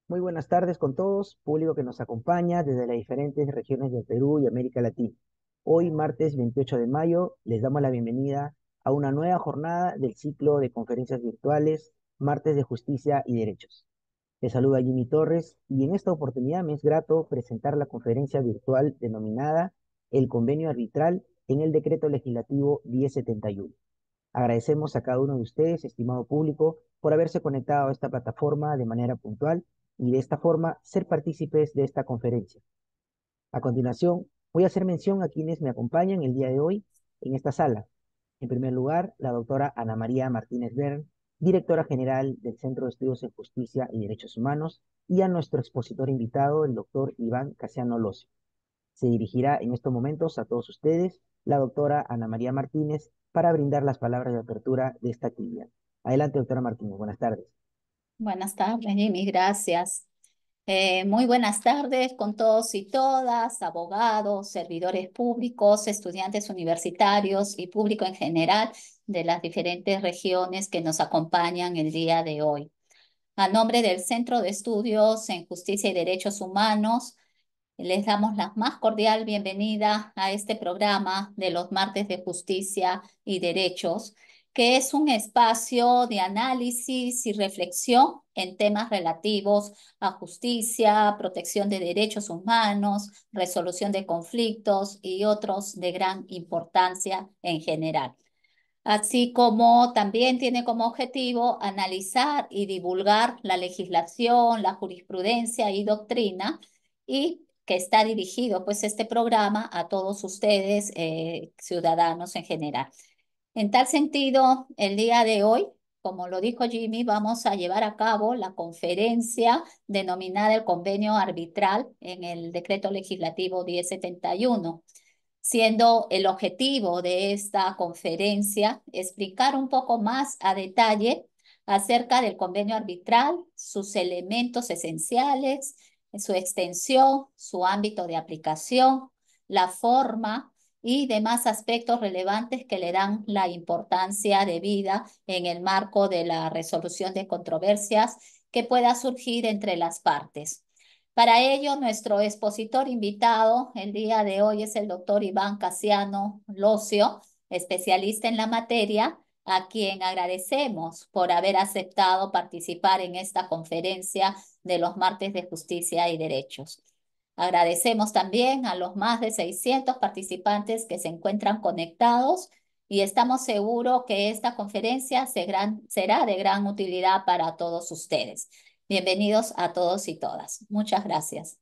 Muy buenas tardes con todos, público que nos acompaña desde las diferentes regiones del Perú y América Latina. Hoy, martes 28 de mayo, les damos la bienvenida a una nueva jornada del ciclo de conferencias virtuales Martes de Justicia y Derechos. Les saluda Jimmy Torres y en esta oportunidad me es grato presentar la conferencia virtual denominada El Convenio Arbitral en el Decreto Legislativo 1071. Agradecemos a cada uno de ustedes, estimado público, por haberse conectado a esta plataforma de manera puntual y de esta forma ser partícipes de esta conferencia. A continuación, voy a hacer mención a quienes me acompañan el día de hoy en esta sala. En primer lugar, la doctora Ana María Martínez Bern, directora general del Centro de Estudios en Justicia y Derechos Humanos, y a nuestro expositor invitado, el doctor Iván Casiano Locio. Se dirigirá en estos momentos a todos ustedes la doctora Ana María Martínez para brindar las palabras de apertura de esta actividad. Adelante, doctora Martínez. Buenas tardes. Buenas tardes, Jimmy, gracias. Muy buenas tardes con todos y todas, abogados, servidores públicos, estudiantes universitarios y público en general de las diferentes regiones que nos acompañan el día de hoy. A nombre del Centro de Estudios en Justicia y Derechos Humanos, les damos la más cordial bienvenida a este programa de los martes de justicia y derechos, que es un espacio de análisis y reflexión en temas relativos a justicia, protección de derechos humanos, resolución de conflictos y otros de gran importancia en general. Así como también tiene como objetivo analizar y divulgar la legislación, la jurisprudencia y doctrina, y que está dirigido pues este programa a todos ustedes, ciudadanos en general. En tal sentido, el día de hoy, como lo dijo Jimmy, vamos a llevar a cabo la conferencia denominada el convenio arbitral en el decreto legislativo 1071, siendo el objetivo de esta conferencia explicar un poco más a detalle acerca del convenio arbitral, sus elementos esenciales, su extensión, su ámbito de aplicación, la forma y demás aspectos relevantes que le dan la importancia debida en el marco de la resolución de controversias que pueda surgir entre las partes. Para ello, nuestro expositor invitado el día de hoy es el doctor Iván Casiano Locio, especialista en la materia, a quien agradecemos por haber aceptado participar en esta conferencia de los martes de justicia y derechos. Agradecemos también a los más de 600 participantes que se encuentran conectados y estamos seguros que esta conferencia será de gran utilidad para todos ustedes. Bienvenidos a todos y todas. Muchas gracias.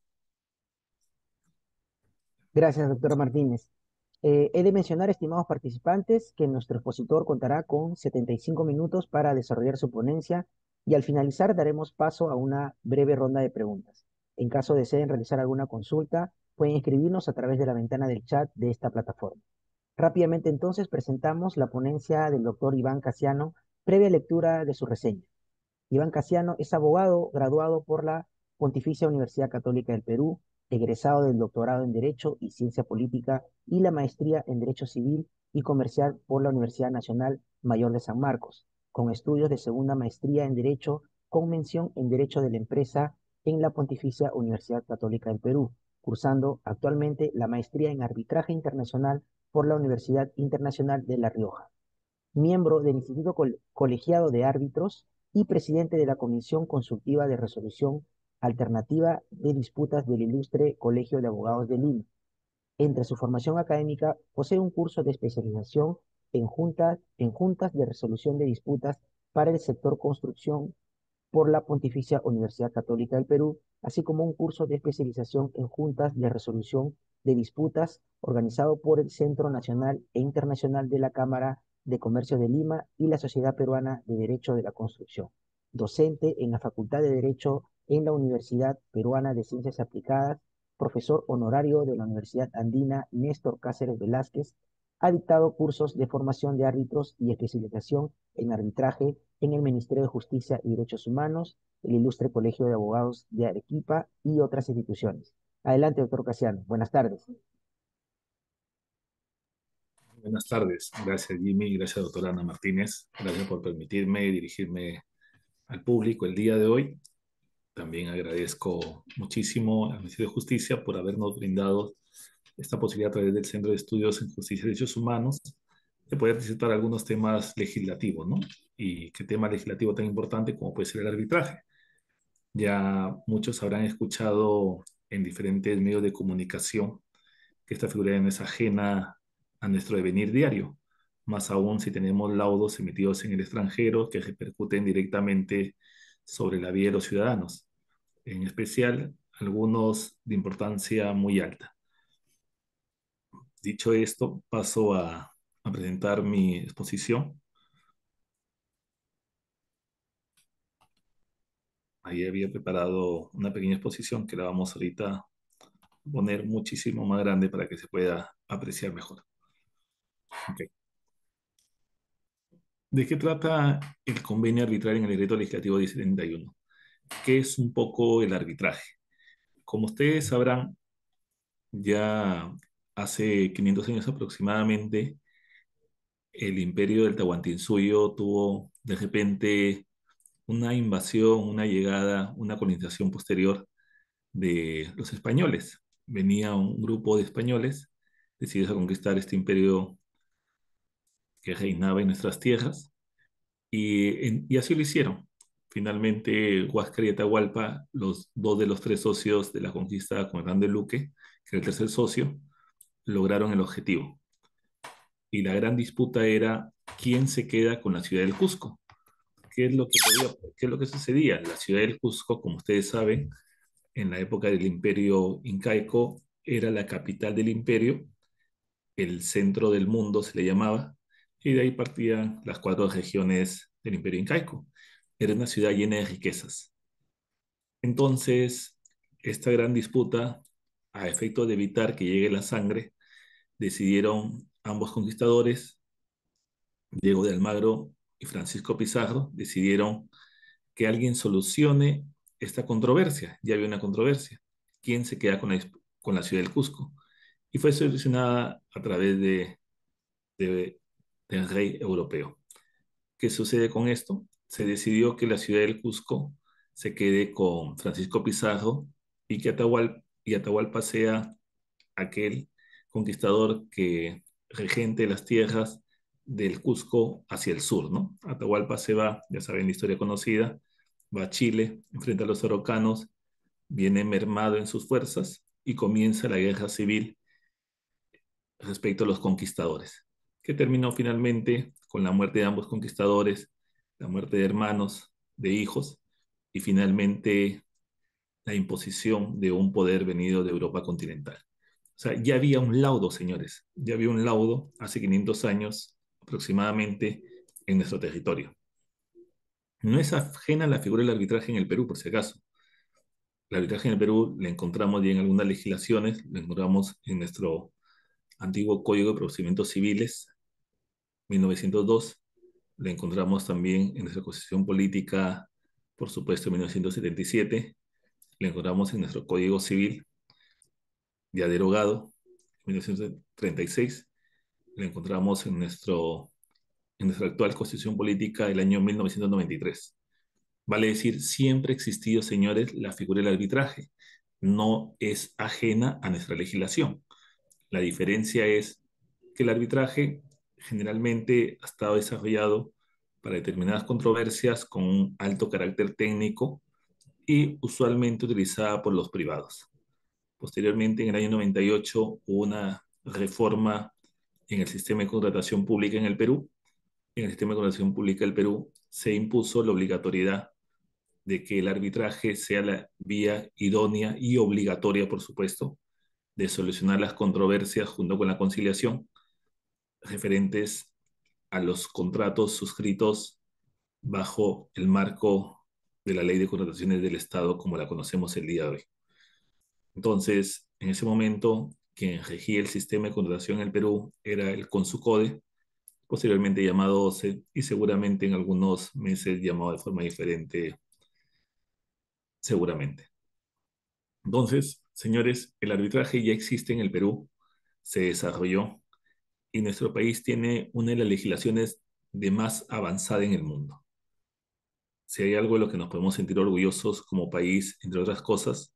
Gracias, doctora Martínez. He de mencionar, estimados participantes, que nuestro expositor contará con 75 minutos para desarrollar su ponencia y al finalizar daremos paso a una breve ronda de preguntas. En caso deseen realizar alguna consulta, pueden escribirnos a través de la ventana del chat de esta plataforma. Rápidamente entonces presentamos la ponencia del doctor Iván Casiano, previa lectura de su reseña. Iván Casiano es abogado graduado por la Pontificia Universidad Católica del Perú, egresado del doctorado en Derecho y Ciencia Política y la maestría en Derecho Civil y Comercial por la Universidad Nacional Mayor de San Marcos, con estudios de segunda maestría en Derecho con mención en Derecho de la Empresa en la Pontificia Universidad Católica del Perú, cursando actualmente la maestría en Arbitraje Internacional por la Universidad Internacional de La Rioja, miembro del Instituto Colegiado de Árbitros y presidente de la Comisión Consultiva de Resolución Alternativa de Disputas del Ilustre Colegio de Abogados de Lima. Entre su formación académica, posee un curso de especialización en juntas de resolución de disputas para el sector construcción por la Pontificia Universidad Católica del Perú, así como un curso de especialización en juntas de resolución de disputas organizado por el Centro Nacional e Internacional de la Cámara de Comercio de Lima y la Sociedad Peruana de Derecho de la Construcción. Docente en la Facultad de Derecho en la Universidad Peruana de Ciencias Aplicadas, profesor honorario de la Universidad Andina Néstor Cáceres Velázquez, ha dictado cursos de formación de árbitros y especialización en arbitraje en el Ministerio de Justicia y Derechos Humanos, el Ilustre Colegio de Abogados de Arequipa y otras instituciones. Adelante, doctor Casiano. Buenas tardes. Buenas tardes. Gracias, Jimmy. Gracias, doctora Ana Martínez. Gracias por permitirme dirigirme al público el día de hoy También agradezco muchísimo al Ministerio de Justicia por habernos brindado esta posibilidad a través del Centro de Estudios en Justicia y Derechos Humanos de poder discutir algunos temas legislativos, ¿no? Y qué tema legislativo tan importante como puede ser el arbitraje. Ya muchos habrán escuchado en diferentes medios de comunicación que esta figura ya no es ajena a nuestro devenir diario, más aún si tenemos laudos emitidos en el extranjero que repercuten directamente sobre la vida de los ciudadanos, en especial algunos de importancia muy alta. Dicho esto, paso a presentar mi exposición. Ahí había preparado una pequeña exposición que la vamos ahorita a poner muchísimo más grande para que se pueda apreciar mejor. Okay. ¿De qué trata el convenio arbitral en el decreto legislativo 1071? ¿Qué es un poco el arbitraje? Como ustedes sabrán, ya hace 500 años aproximadamente, el imperio del Tahuantinsuyo tuvo de repente una invasión, una llegada, una colonización posterior de los españoles. Venía un grupo de españoles decididos a conquistar este imperio que reinaba en nuestras tierras y así lo hicieron. Finalmente, Huáscar y Atahualpa, los dos de los tres socios de la conquista con Hernán de Luque, que era el tercer socio, lograron el objetivo. Y la gran disputa era quién se queda con la ciudad del Cusco. ¿Qué es lo que sucedía? La ciudad del Cusco, como ustedes saben, en la época del imperio incaico, era la capital del imperio, el centro del mundo se le llamaba, y de ahí partían las cuatro regiones del imperio incaico. Era una ciudad llena de riquezas. Entonces, esta gran disputa, a efecto de evitar que llegue la sangre, decidieron ambos conquistadores, Diego de Almagro y Francisco Pizarro, decidieron que alguien solucione esta controversia. Ya había una controversia. ¿Quién se queda con la ciudad del Cusco? Y fue solucionada a través de, del rey europeo. ¿Qué sucede con esto? Se decidió que la ciudad del Cusco se quede con Francisco Pizarro y que Atahualpa sea aquel conquistador que regente las tierras del Cusco hacia el sur, ¿no? Atahualpa se va, ya saben la historia conocida, va a Chile, enfrenta a los araucanos, viene mermado en sus fuerzas y comienza la guerra civil respecto a los conquistadores, que terminó finalmente con la muerte de ambos conquistadores, la muerte de hermanos, de hijos y finalmente la imposición de un poder venido de Europa continental. O sea, ya había un laudo, señores, ya había un laudo hace 500 años aproximadamente en nuestro territorio. No es ajena la figura del arbitraje en el Perú, por si acaso. El arbitraje en el Perú le encontramos ya en algunas legislaciones, lo encontramos en nuestro antiguo Código de Procedimientos Civiles, 1902, lo encontramos también en nuestra Constitución Política, por supuesto, en 1977, lo encontramos en nuestro Código Civil, ya derogado, en 1936, lo encontramos en nuestra actual Constitución Política del año 1993. Vale decir, siempre ha existido, señores, la figura del arbitraje. No es ajena a nuestra legislación. La diferencia es que el arbitraje generalmente ha estado desarrollado para determinadas controversias con un alto carácter técnico y usualmente utilizada por los privados. Posteriormente, en el año 98, hubo una reforma en el sistema de contratación pública en el Perú. En el sistema de contratación pública del Perú se impuso la obligatoriedad de que el arbitraje sea la vía idónea y obligatoria, por supuesto, de solucionar las controversias junto con la conciliación referentes a los contratos suscritos bajo el marco de la Ley de Contrataciones del Estado como la conocemos el día de hoy. Entonces, en ese momento, quien regía el sistema de contratación en el Perú era el CONSUCODE, posteriormente llamado OCE, y seguramente en algunos meses llamado de forma diferente, seguramente. Entonces, señores, el arbitraje ya existe en el Perú, se desarrolló y nuestro país tiene una de las legislaciones de más avanzada en el mundo. Si hay algo de lo que nos podemos sentir orgullosos como país, entre otras cosas,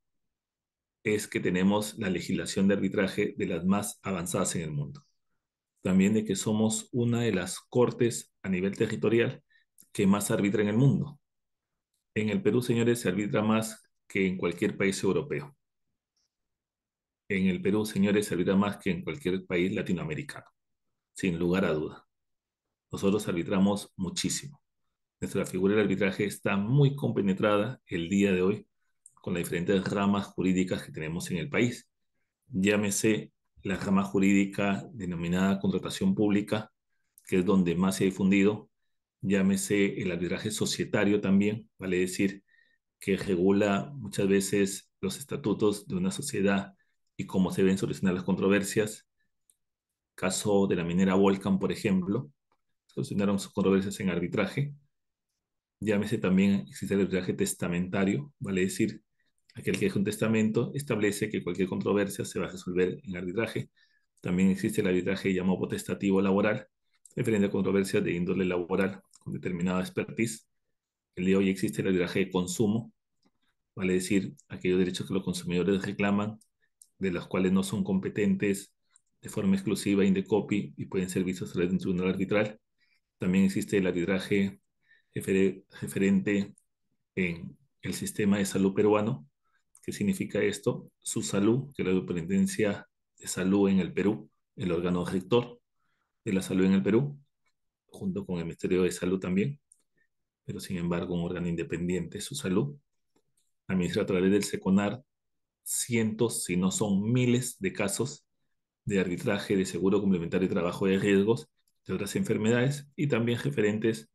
es que tenemos la legislación de arbitraje de las más avanzadas en el mundo. También de que somos una de las cortes a nivel territorial que más arbitra en el mundo. En el Perú, señores, se arbitra más que en cualquier país europeo. En el Perú, señores, se arbitra más que en cualquier país latinoamericano, sin lugar a duda. Nosotros arbitramos muchísimo. Nuestra figura del arbitraje está muy compenetrada el día de hoy con las diferentes ramas jurídicas que tenemos en el país. Llámese la rama jurídica denominada contratación pública, que es donde más se ha difundido. Llámese el arbitraje societario también, vale decir, que regula muchas veces los estatutos de una sociedad y cómo se deben solucionar las controversias. Caso de la minera Volcan, por ejemplo, solucionaron sus controversias en arbitraje. Llámese también, existe el arbitraje testamentario, vale decir, aquel que deja un testamento establece que cualquier controversia se va a resolver en arbitraje. También existe el arbitraje llamado potestativo laboral, referente a controversias de índole laboral con determinada expertise. El día de hoy existe el arbitraje de consumo, vale decir, aquellos derechos que los consumidores reclaman, de los cuales no son competentes de forma exclusiva in the copy y pueden ser vistos a través de un tribunal arbitral. También existe el arbitraje referente en el sistema de salud peruano. ¿Qué significa esto? Su salud, que es la Superintendencia de Salud en el Perú, el órgano rector de la salud en el Perú, junto con el Ministerio de Salud también, pero sin embargo un órgano independiente, su salud, administra a través del SECONAR cientos, si no son miles de casos de arbitraje de seguro complementario de trabajo de riesgos de otras enfermedades y también referentes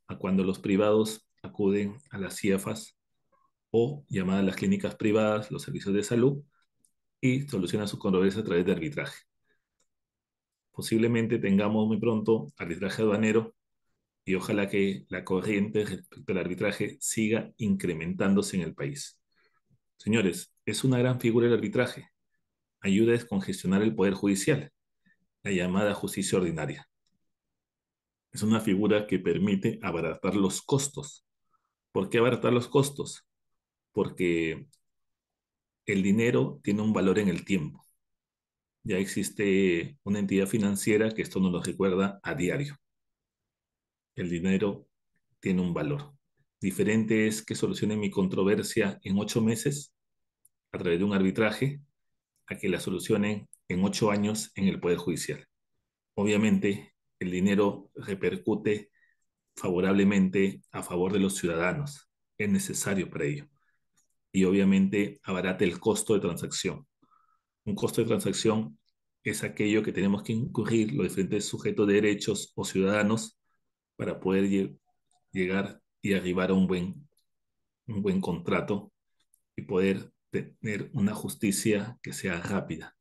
a cuando los privados acuden a las CIEFAS o llamadas las clínicas privadas, los servicios de salud, y solucionan sus controversias a través de arbitraje. Posiblemente tengamos muy pronto arbitraje aduanero y ojalá que la corriente respecto al arbitraje siga incrementándose en el país. Señores, es una gran figura el arbitraje. Ayuda a descongestionar el poder judicial, la llamada justicia ordinaria. Es una figura que permite abaratar los costos. ¿Por qué abaratar los costos? Porque el dinero tiene un valor en el tiempo. Ya existe una entidad financiera que esto nos lo recuerda a diario. El dinero tiene un valor. Diferente es que solucione mi controversia en 8 meses a través de un arbitraje a que la solucionen en 8 años en el Poder Judicial. Obviamente, el dinero repercute favorablemente a favor de los ciudadanos. Es necesario para ello. Y obviamente abarata el costo de transacción. Un costo de transacción es aquello que tenemos que incurrir los diferentes sujetos de derechos o ciudadanos para poder llegar y arribar a un buen contrato y poder tener una justicia que sea rápida.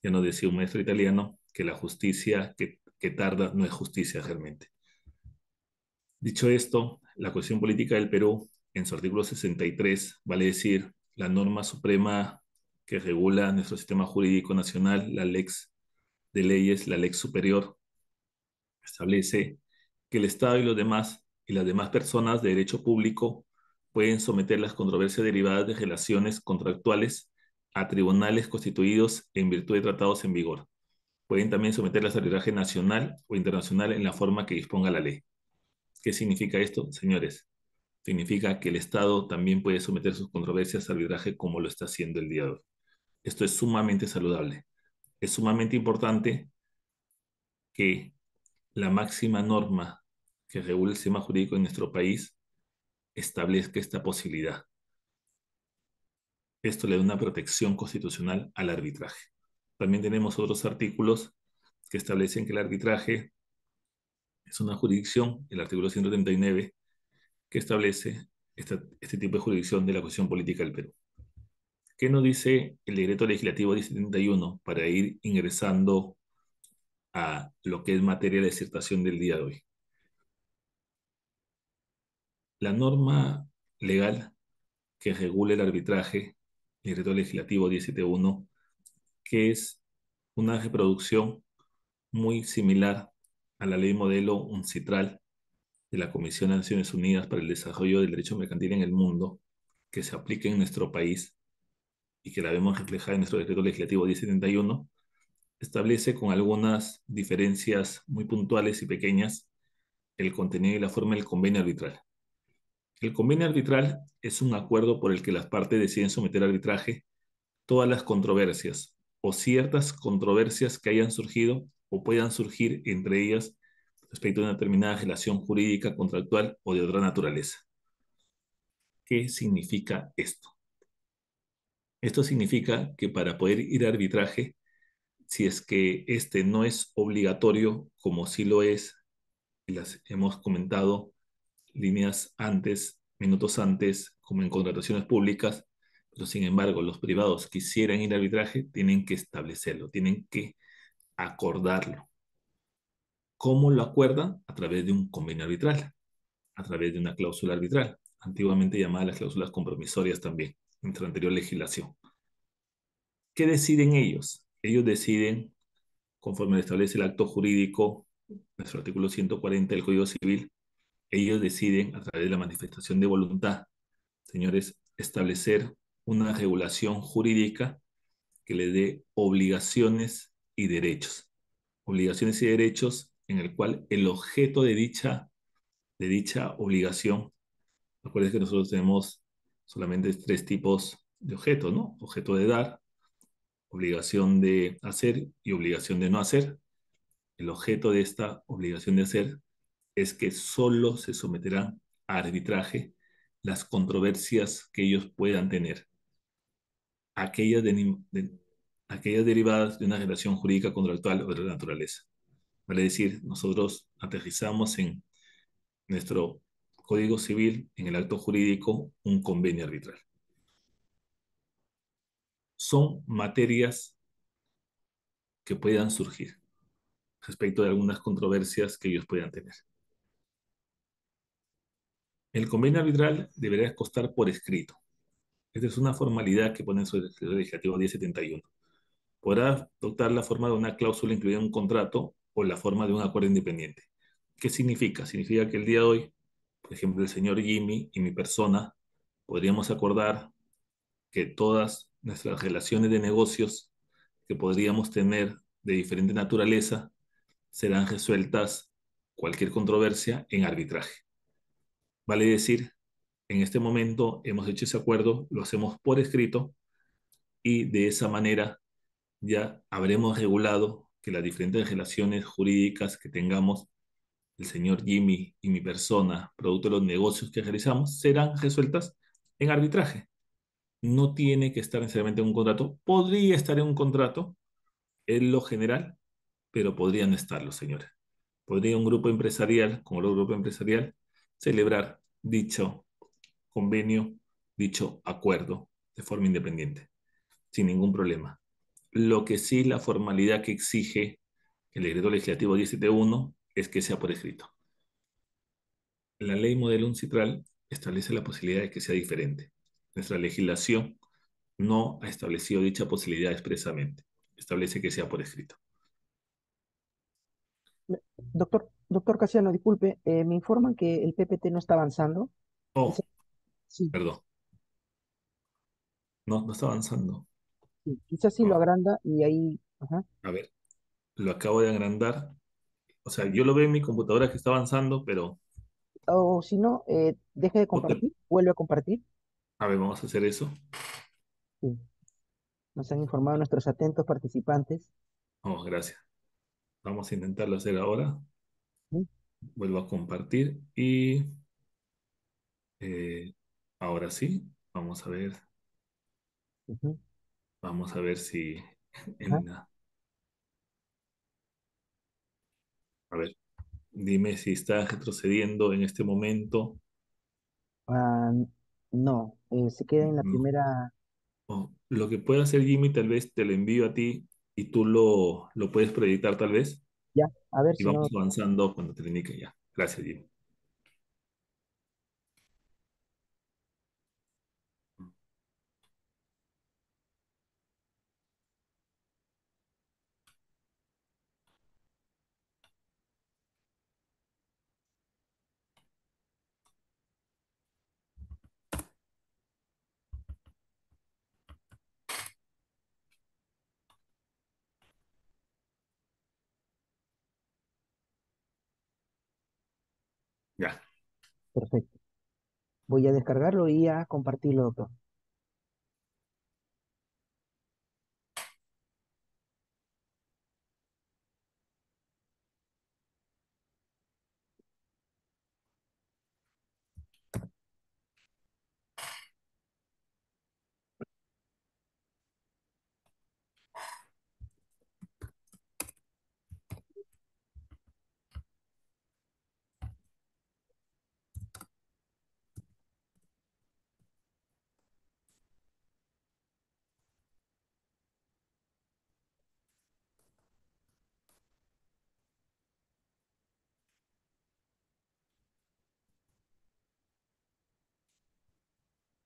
Ya nos decía un maestro italiano que la justicia que tarda no es justicia realmente. Dicho esto, la Constitución Política del Perú, en su artículo 63, vale decir la norma suprema que regula nuestro sistema jurídico nacional, la lex de leyes, la lex superior, establece que el Estado y las demás personas de derecho público pueden someter las controversias derivadas de relaciones contractuales a tribunales constituidos en virtud de tratados en vigor. Pueden también someterlas a arbitraje nacional o internacional en la forma que disponga la ley. ¿Qué significa esto, señores? Significa que el Estado también puede someter sus controversias a arbitraje como lo está haciendo el día de hoy. Esto es sumamente saludable. Es sumamente importante que la máxima norma que regula el sistema jurídico en nuestro país establezca esta posibilidad. Esto le da una protección constitucional al arbitraje. También tenemos otros artículos que establecen que el arbitraje es una jurisdicción, el artículo 139, que establece este tipo de jurisdicción de la cuestión política del Perú. ¿Qué nos dice el decreto legislativo 1071 para ir ingresando a lo que es materia de disertación del día de hoy? La norma legal que regula el arbitraje, el decreto legislativo 1071, que es una reproducción muy similar a la ley modelo UNCITRAL, de la Comisión de Naciones Unidas para el Desarrollo del Derecho Mercantil en el Mundo, que se aplique en nuestro país y que la vemos reflejada en nuestro decreto legislativo 1071, establece con algunas diferencias muy puntuales y pequeñas el contenido y la forma del convenio arbitral. El convenio arbitral es un acuerdo por el que las partes deciden someter a arbitraje todas las controversias o ciertas controversias que hayan surgido o puedan surgir entre ellas respecto a una determinada relación jurídica, contractual o de otra naturaleza. ¿Qué significa esto? Esto significa que para poder ir a arbitraje, si es que este no es obligatorio, como sí lo es, y las hemos comentado líneas antes, minutos antes, como en contrataciones públicas, pero sin embargo los privados quisieran ir a arbitraje, tienen que establecerlo, tienen que acordarlo. ¿Cómo lo acuerdan? A través de un convenio arbitral, a través de una cláusula arbitral, antiguamente llamada las cláusulas compromisorias también, en nuestra anterior legislación. ¿Qué deciden ellos? Ellos deciden, conforme lo establece el acto jurídico, nuestro artículo 140 del Código Civil, ellos deciden a través de la manifestación de voluntad, señores, establecer una regulación jurídica que le dé obligaciones y derechos. Obligaciones y derechos en el cual el objeto de dicha obligación, recuerden que nosotros tenemos solamente tres tipos de objetos, ¿no? Objeto de dar, obligación de hacer y obligación de no hacer. El objeto de esta obligación de hacer es que solo se someterán a arbitraje las controversias que ellos puedan tener, aquellas, aquellas derivadas de una relación jurídica contractual o de la naturaleza. Vale decir, nosotros aterrizamos en nuestro Código Civil, en el acto jurídico, un convenio arbitral. Son materias que puedan surgir respecto de algunas controversias que ellos puedan tener. El convenio arbitral deberá constar por escrito. Esta es una formalidad que pone en su decreto legislativo 1071. Podrá adoptar la forma de una cláusula incluida en un contrato o la forma de un acuerdo independiente. ¿Qué significa? Significa que el día de hoy, por ejemplo, el señor Jimmy y mi persona, podríamos acordar que todas nuestras relaciones de negocios que podríamos tener de diferente naturaleza serán resueltas cualquier controversia en arbitraje. Vale decir, en este momento hemos hecho ese acuerdo, lo hacemos por escrito y de esa manera ya habremos regulado que las diferentes relaciones jurídicas que tengamos, el señor Jimmy y mi persona, producto de los negocios que realizamos, serán resueltas en arbitraje. No tiene que estar necesariamente en un contrato. Podría estar en un contrato, en lo general, pero podrían estarlo, señores. Podría un grupo empresarial, como el grupo empresarial, celebrar dicho convenio, dicho acuerdo de forma independiente, sin ningún problema. Lo que sí, la formalidad que exige el decreto legislativo 1071 es que sea por escrito. La ley modelo UNCITRAL establece la posibilidad de que sea diferente. Nuestra legislación no ha establecido dicha posibilidad expresamente. Establece que sea por escrito. Doctor Casiano, disculpe, me informan que el PPT no está avanzando. Oh, Quizás sí, perdón. No, no está avanzando. sí, quizás sí lo Oh, agranda y ahí, ajá. a ver, lo acabo de agrandar. O sea, yo lo veo en mi computadora que está avanzando, pero O si no, deje de no te- compartir, vuelve a compartir. a ver, vamos a hacer eso. Sí, nos han informado nuestros atentos participantes. Oh, gracias. Vamos a intentarlo hacer ahora. Ujú, Vuelvo a compartir y eh, ahora sí, ujú, vamos a ver si ajá. en a ver, dime si está retrocediendo en este momento. Ah, no, se queda en la ¿No? primera, O lo que puede hacer Jimmy, tal vez te lo envío a ti y tú lo puedes proyectar tal vez ya, a ver y si no. vamos avanzando cuando te lo indique ya. Gracias, Jimmy. Ya. Perfecto. Voy a descargarlo y a compartirlo, doctor.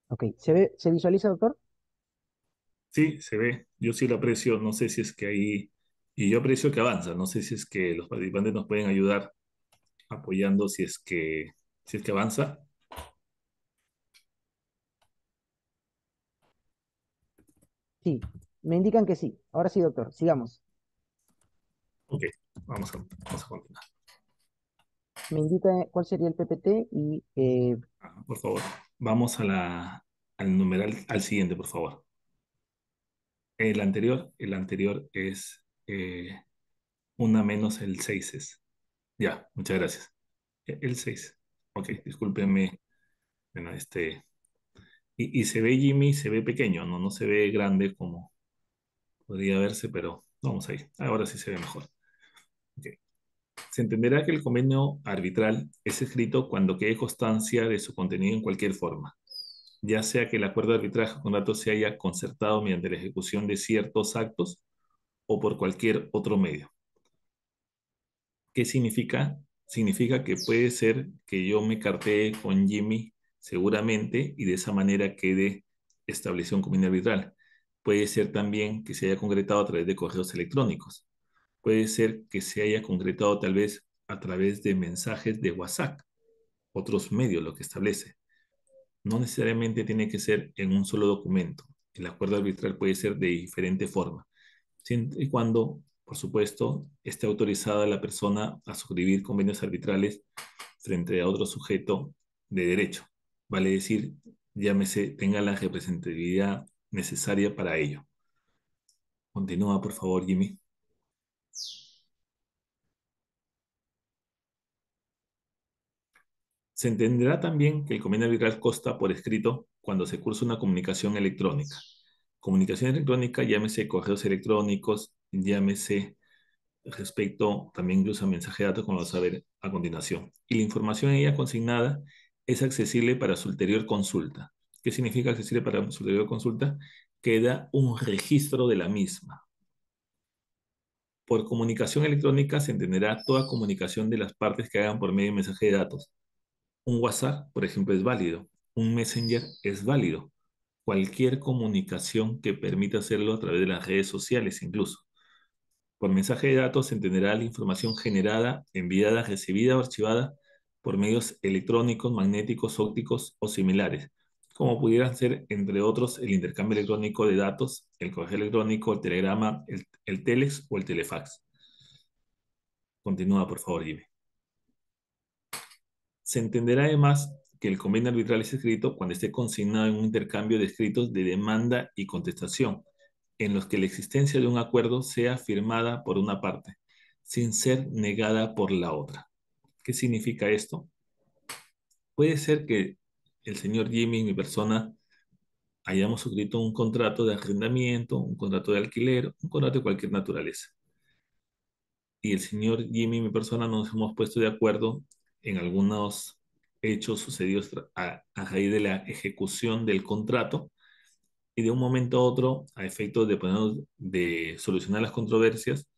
Ok, se visualiza, doctor? Sí, se ve. Yo sí lo aprecio. No sé si es que ahí... Y yo aprecio que avanza. No sé si es que los participantes nos pueden ayudar apoyando si es que avanza. Sí, me indican que sí. Ahora sí, doctor, sigamos. Ok, vamos a continuar. Me indica cuál sería el PPT y Por favor, vamos al numeral, al siguiente, por favor. El anterior es una menos el 6 es. Ya, muchas gracias. El 6. Ok, discúlpenme. Bueno, y se ve Jimmy, se ve pequeño, ¿no? No se ve grande como podría verse, pero vamos ahí. Ahora sí se ve mejor. Ok. Se entenderá que el convenio arbitral es escrito cuando quede constancia de su contenido en cualquier forma, ya sea que el acuerdo de arbitraje o contrato se haya concertado mediante la ejecución de ciertos actos o por cualquier otro medio. ¿Qué significa? Significa que puede ser que yo me cartee con Jimmy seguramente y de esa manera quede establecido un convenio arbitral. Puede ser también que se haya concretado a través de correos electrónicos. Puede ser que se haya concretado tal vez a través de mensajes de WhatsApp, otros medios lo que establece. No necesariamente tiene que ser en un solo documento. El acuerdo arbitral puede ser de diferente forma, siempre y cuando, por supuesto, esté autorizada la persona a suscribir convenios arbitrales frente a otro sujeto de derecho. Vale decir, llámese, tenga la representatividad necesaria para ello. Continúa, por favor, Jimmy. Se entenderá también que el convenio arbitral consta por escrito cuando se cursa una comunicación electrónica. Comunicación electrónica, llámese correos electrónicos, llámese respecto también incluso a mensaje de datos, como vamos a ver a continuación. Y la información en ella consignada es accesible para su ulterior consulta. ¿Qué significa accesible para su ulterior consulta? Queda un registro de la misma. Por comunicación electrónica se entenderá toda comunicación de las partes que hagan por medio de mensaje de datos. Un WhatsApp, por ejemplo, es válido. Un Messenger es válido. Cualquier comunicación que permita hacerlo a través de las redes sociales incluso. Por mensaje de datos se entenderá la información generada, enviada, recibida o archivada por medios electrónicos, magnéticos, ópticos o similares, como pudieran ser, entre otros, el intercambio electrónico de datos, el correo electrónico, el telegrama, el telex o el telefax. Continúa, por favor, Jimmy. Se entenderá además que el convenio arbitral es escrito cuando esté consignado en un intercambio de escritos de demanda y contestación, en los que la existencia de un acuerdo sea firmada por una parte, sin ser negada por la otra. ¿Qué significa esto? Puede ser que el señor Jimmy y mi persona hayamos suscrito un contrato de arrendamiento, un contrato de alquiler, un contrato de cualquier naturaleza. Y el señor Jimmy y mi persona nos hemos puesto de acuerdo en algunos hechos sucedidos a raíz de la ejecución del contrato y de un momento a otro, a efectos de solucionar las controversias,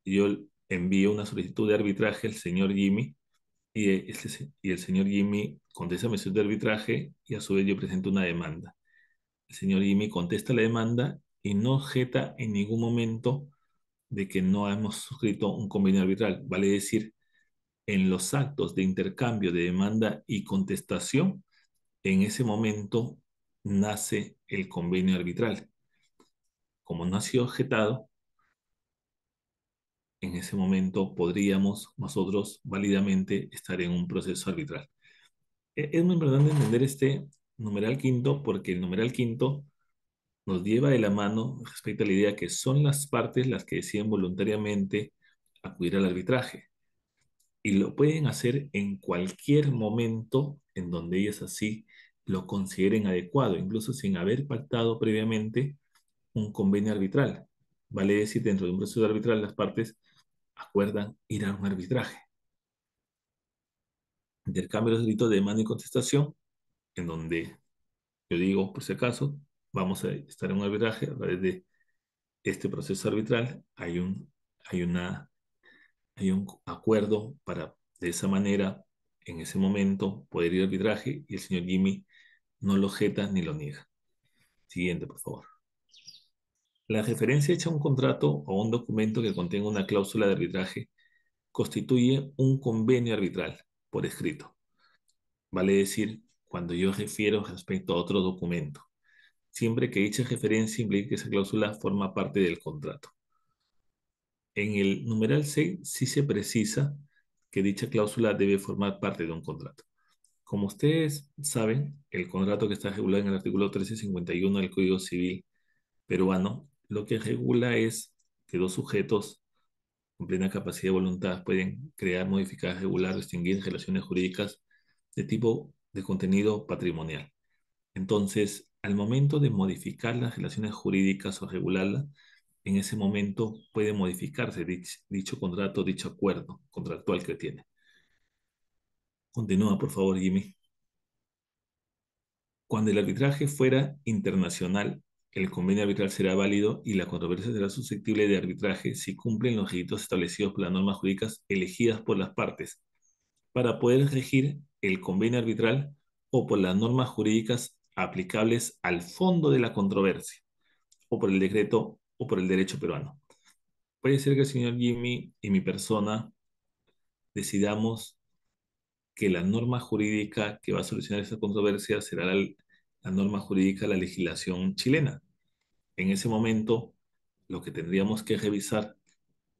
yo envío una solicitud de arbitraje al señor Jimmy y el señor Jimmy contesta mi solicitud de arbitraje y a su vez yo presento una demanda. El señor Jimmy contesta la demanda y no objeta en ningún momento de que no hemos suscrito un convenio arbitral. Vale decir, en los actos de intercambio de demanda y contestación, en ese momento nace el convenio arbitral. Como no ha sido objetado, en ese momento podríamos nosotros válidamente estar en un proceso arbitral. Es muy importante entender este numeral quinto porque el numeral quinto nos lleva de la mano respecto a la idea que son las partes las que deciden voluntariamente acudir al arbitraje y lo pueden hacer en cualquier momento en donde ellas así lo consideren adecuado, incluso sin haber pactado previamente un convenio arbitral. Vale decir, dentro de un proceso arbitral las partes acuerdan ir a un arbitraje. Intercambio los delitos de demanda y contestación, en donde yo digo, por si acaso, vamos a estar en un arbitraje a través de este proceso arbitral, hay una, hay un acuerdo para de esa manera, en ese momento, poder ir al arbitraje y el señor Jimmy no lo objeta ni lo niega. Siguiente, por favor. La referencia hecha a un contrato o un documento que contenga una cláusula de arbitraje constituye un convenio arbitral por escrito. Vale decir, cuando yo refiero respecto a otro documento, siempre que dicha referencia implique que esa cláusula forma parte del contrato. En el numeral 6 sí se precisa que dicha cláusula debe formar parte de un contrato. Como ustedes saben, el contrato que está regulado en el artículo 1351 del Código Civil peruano, lo que regula es que dos sujetos con plena capacidad de voluntad pueden crear, modificar, regular o extinguir relaciones jurídicas de tipo de contenido patrimonial. Entonces, al momento de modificar las relaciones jurídicas o regularlas, en ese momento puede modificarse dicho contrato, dicho acuerdo contractual que tiene. Continúa, por favor, Jimmy. Cuando el arbitraje fuera internacional, el convenio arbitral será válido y la controversia será susceptible de arbitraje si cumplen los requisitos establecidos por las normas jurídicas elegidas por las partes para poder regir el convenio arbitral o por las normas jurídicas aplicables al fondo de la controversia o por el decreto o por el derecho peruano. Puede ser que el señor Jimmy y mi persona decidamos que la norma jurídica que va a solucionar esta controversia será la norma jurídica, la legislación chilena. En ese momento, lo que tendríamos que revisar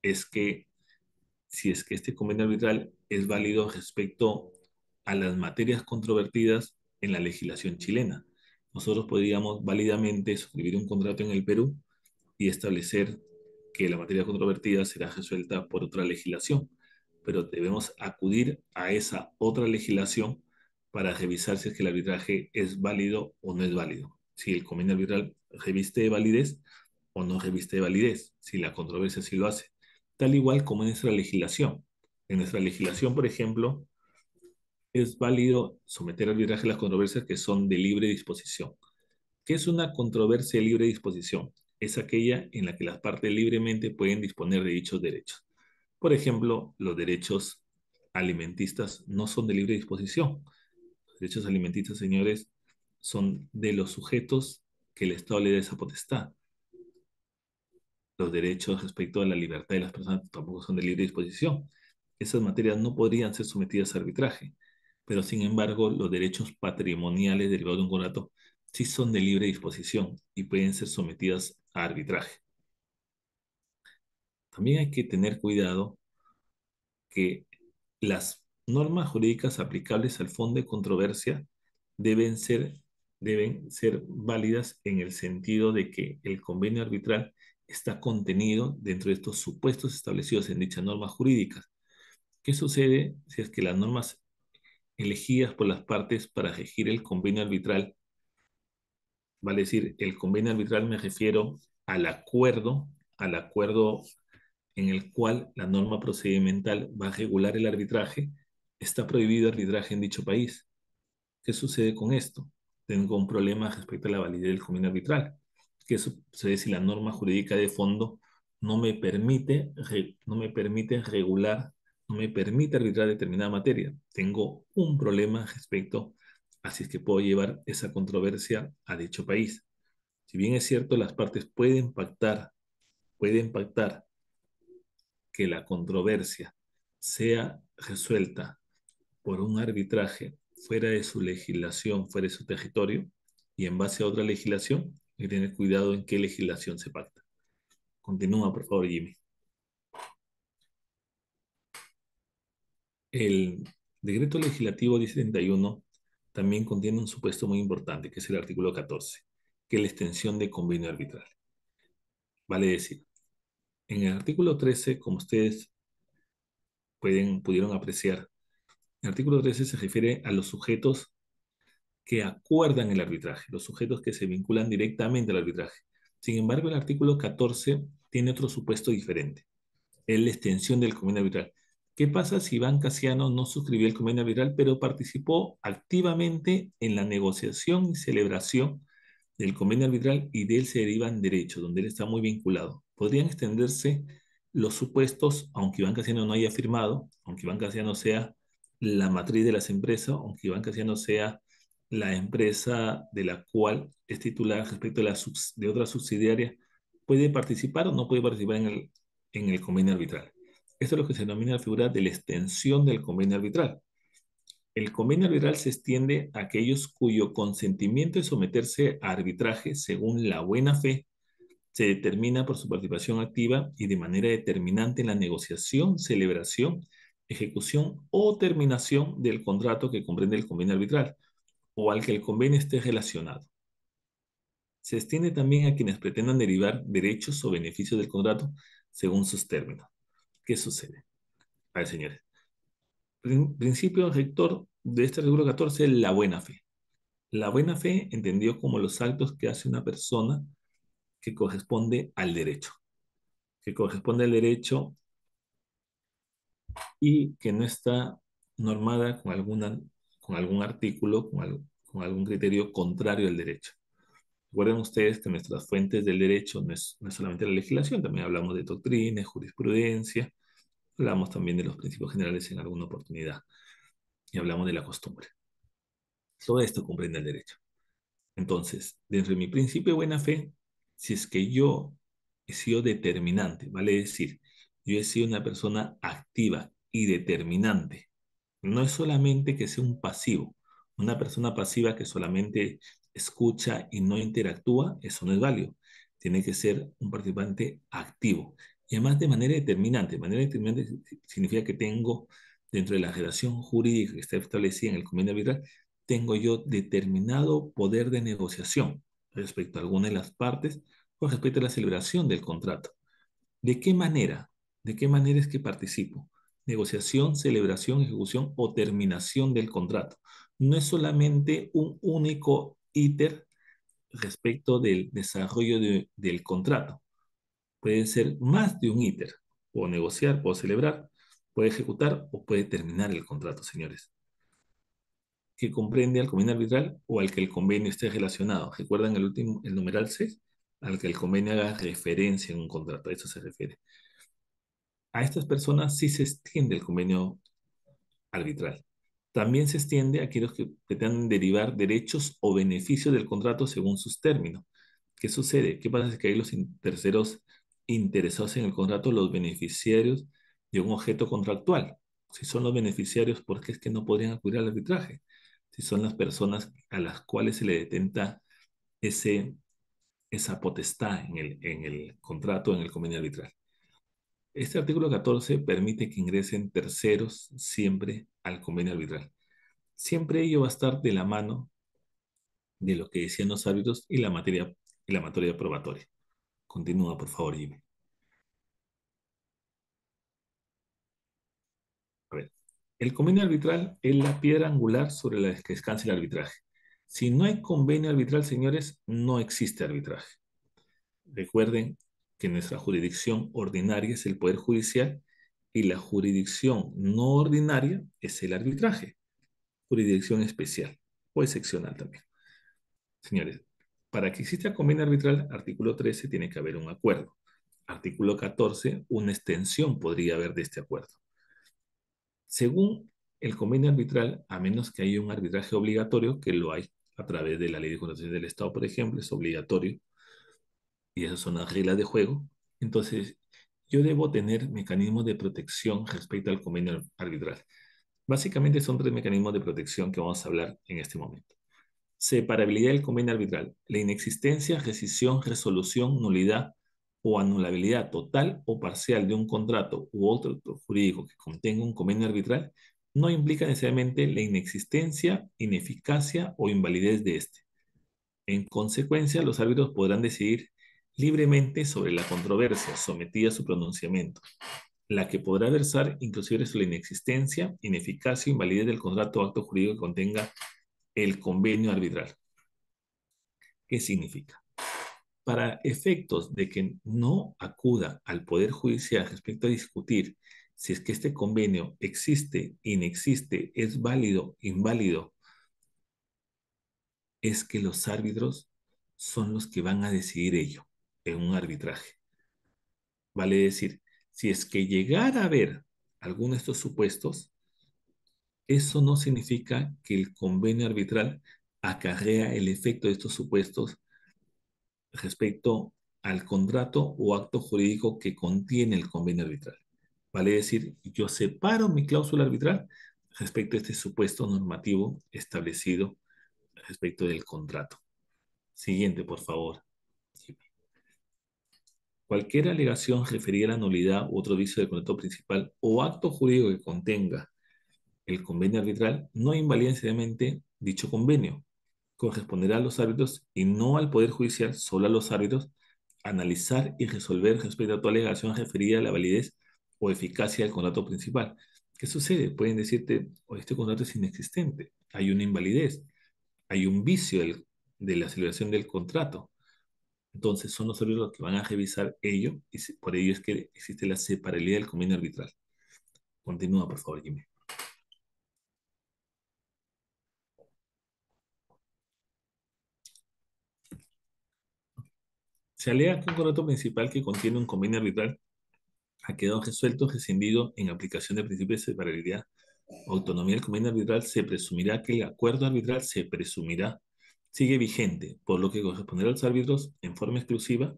es que si es que este convenio arbitral es válido respecto a las materias controvertidas en la legislación chilena. Nosotros podríamos válidamente suscribir un contrato en el Perú y establecer que la materia controvertida será resuelta por otra legislación, pero debemos acudir a esa otra legislación para revisar si es que el arbitraje es válido o no es válido, si el convenio arbitral reviste de validez o no reviste de validez, si la controversia sí lo hace, tal igual como en nuestra legislación. En nuestra legislación, por ejemplo, es válido someter a arbitraje las controversias que son de libre disposición. ¿Qué es una controversia de libre disposición? Es aquella en la que las partes libremente pueden disponer de dichos derechos. Por ejemplo, los derechos alimentistas no son de libre disposición. Los derechos alimentistas, señores, son de los sujetos que el Estado le da esa potestad. Los derechos respecto a la libertad de las personas tampoco son de libre disposición. Esas materias no podrían ser sometidas a arbitraje, pero sin embargo los derechos patrimoniales derivados de un contrato sí son de libre disposición y pueden ser sometidas a arbitraje. También hay que tener cuidado que las normas jurídicas aplicables al fondo de controversia deben ser, deben ser válidas en el sentido de que el convenio arbitral está contenido dentro de estos supuestos establecidos en dichas normas jurídicas. ¿Qué sucede si es que las normas elegidas por las partes para regir el convenio arbitral, vale decir, el convenio arbitral me refiero al acuerdo en el cual la norma procedimental va a regular el arbitraje, está prohibido arbitraje en dicho país? ¿Qué sucede con esto? Tengo un problema respecto a la validez del convenio arbitral. ¿Qué sucede si la norma jurídica de fondo no me permite regular, no me permite arbitrar determinada materia? Tengo un problema respecto a si es que puedo llevar esa controversia a dicho país. Si bien es cierto, las partes pueden pactar que la controversia sea resuelta por un arbitraje fuera de su legislación, fuera de su territorio, y en base a otra legislación, hay que tener cuidado en qué legislación se pacta. Continúa, por favor, Jimmy. El decreto legislativo 1071 también contiene un supuesto muy importante, que es el artículo 14, que es la extensión de convenio arbitral. Vale decir, en el artículo 13, como ustedes pudieron apreciar, el artículo 13 se refiere a los sujetos que acuerdan el arbitraje, los sujetos que se vinculan directamente al arbitraje. Sin embargo, el artículo 14 tiene otro supuesto diferente, es la extensión del convenio arbitral. ¿Qué pasa si Iván Casiano no suscribió el convenio arbitral, pero participó activamente en la negociación y celebración del convenio arbitral y de él se derivan derechos, donde él está muy vinculado? Podrían extenderse los supuestos, aunque Iván Casiano no haya firmado, aunque Iván Casiano sea la matriz de las empresas, aunque Iván Casiano sea la empresa de la cual es titular respecto de otra subsidiaria, puede participar o no puede participar en el convenio arbitral. Esto es lo que se denomina la figura de la extensión del convenio arbitral. El convenio arbitral se extiende a aquellos cuyo consentimiento de someterse a arbitraje según la buena fe se determina por su participación activa y de manera determinante en la negociación, celebración, ejecución o terminación del contrato que comprende el convenio arbitral o al que el convenio esté relacionado. Se extiende también a quienes pretendan derivar derechos o beneficios del contrato según sus términos. ¿Qué sucede? A ver, señores. Principio rector de este artículo 14 es la buena fe. La buena fe entendió como los actos que hace una persona que corresponde al derecho, que corresponde al derecho y que no está normada con algún artículo, con algún criterio contrario al derecho. Recuerden ustedes que nuestras fuentes del derecho no es solamente la legislación, también hablamos de doctrina, jurisprudencia, hablamos también de los principios generales en alguna oportunidad y hablamos de la costumbre. Todo esto comprende el derecho. Entonces, dentro de mi principio de buena fe, si es que yo he sido determinante, vale decir, yo he sido una persona activa y determinante, no es solamente que sea un pasivo, una persona pasiva que solamente escucha y no interactúa, eso no es válido. Tiene que ser un participante activo. Y además de manera determinante. De manera determinante significa que tengo, dentro de la relación jurídica que está establecida en el convenio arbitral, tengo yo determinado poder de negociación respecto a alguna de las partes o respecto a la celebración del contrato. ¿De qué manera? ¿De qué manera es que participo? Negociación, celebración, ejecución o terminación del contrato. No es solamente un único íter respecto del desarrollo del contrato. Puede ser más de un íter. Puedo negociar, puedo celebrar, puede ejecutar o puede terminar el contrato, señores. Que comprende al convenio arbitral o al que el convenio esté relacionado. ¿Recuerdan el numeral 6? Al que el convenio haga referencia en un contrato. A eso se refiere. A estas personas sí se extiende el convenio arbitral. También se extiende a aquellos que pretendan derivar derechos o beneficios del contrato según sus términos. ¿Qué sucede? ¿Qué pasa si hay los terceros interesados en el contrato, los beneficiarios de un objeto contractual? Si son los beneficiarios, ¿por qué es que no podrían acudir al arbitraje? Si son las personas a las cuales se le detenta esa potestad en el contrato, en el convenio arbitral. Este artículo 14 permite que ingresen terceros siempre al convenio arbitral. Siempre ello va a estar de la mano de lo que decían los árbitros y la materia probatoria. Continúa, por favor, Jimmy. A ver. El convenio arbitral es la piedra angular sobre la que descansa el arbitraje. Si no hay convenio arbitral, señores, no existe arbitraje. Recuerden que nuestra jurisdicción ordinaria es el Poder Judicial y la jurisdicción no ordinaria es el arbitraje. Jurisdicción especial o excepcional también. Señores, para que exista convenio arbitral, artículo 13 tiene que haber un acuerdo. Artículo 14, una extensión podría haber de este acuerdo. Según el convenio arbitral, a menos que haya un arbitraje obligatorio, que lo hay a través de la Ley de Contratación del Estado, por ejemplo, es obligatorio, y esas son las reglas de juego, entonces yo debo tener mecanismos de protección respecto al convenio arbitral. Básicamente son tres mecanismos de protección que vamos a hablar en este momento. Separabilidad del convenio arbitral. La inexistencia, rescisión, resolución, nulidad o anulabilidad total o parcial de un contrato u otro jurídico que contenga un convenio arbitral no implica necesariamente la inexistencia, ineficacia o invalidez de este. En consecuencia, los árbitros podrán decidir libremente sobre la controversia sometida a su pronunciamiento, la que podrá versar inclusive sobre la inexistencia, ineficacia o invalidez del contrato o acto jurídico que contenga el convenio arbitral. ¿Qué significa? Para efectos de que no acuda al Poder Judicial respecto a discutir si es que este convenio existe, inexiste, es válido, inválido, es que los árbitros son los que van a decidir ello en un arbitraje. Vale decir, si es que llegara a haber alguno de estos supuestos, eso no significa que el convenio arbitral acarrea el efecto de estos supuestos respecto al contrato o acto jurídico que contiene el convenio arbitral. Vale decir, yo separo mi cláusula arbitral respecto a este supuesto normativo establecido respecto del contrato. Siguiente, por favor. Cualquier alegación referida a la nulidad u otro vicio del contrato principal o acto jurídico que contenga el convenio arbitral no invalida necesariamente dicho convenio. Corresponderá a los árbitros y no al Poder Judicial, solo a los árbitros, analizar y resolver respecto a tu alegación referida a la validez o eficacia del contrato principal. ¿Qué sucede? Pueden decirte, oh, este contrato es inexistente, hay una invalidez, hay un vicio de la celebración del contrato. Entonces son los árbitros los que van a revisar ello y por ello es que existe la separabilidad del convenio arbitral. Continúa, por favor, Jimmy. Se alega que un contrato principal que contiene un convenio arbitral ha quedado resuelto, rescindido en aplicación del principio de separabilidad o autonomía del convenio arbitral, se presumirá que el acuerdo arbitral sigue vigente, por lo que corresponderá a los árbitros en forma exclusiva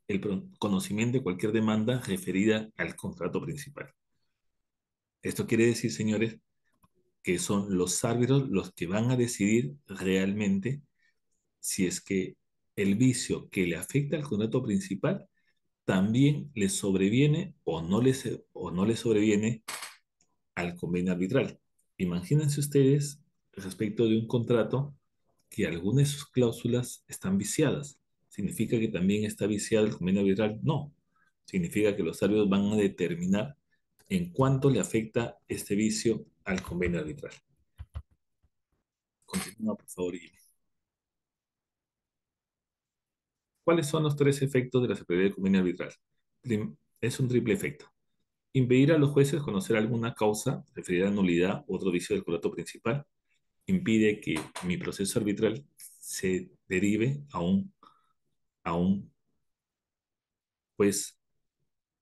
el conocimiento de cualquier demanda referida al contrato principal. Esto quiere decir, señores, que son los árbitros los que van a decidir realmente si es que el vicio que le afecta al contrato principal también le sobreviene o no le sobreviene al convenio arbitral. Imagínense ustedes respecto de un contrato que algunas de sus cláusulas están viciadas. ¿Significa que también está viciado el convenio arbitral? No. Significa que los árbitros van a determinar en cuánto le afecta este vicio al convenio arbitral. Continúa, por favor, Jimmy. ¿Cuáles son los tres efectos de la separabilidad del convenio arbitral? Es un triple efecto. Impedir a los jueces conocer alguna causa referida a nulidad u otro vicio del contrato principal. Impide que mi proceso arbitral se derive a un juez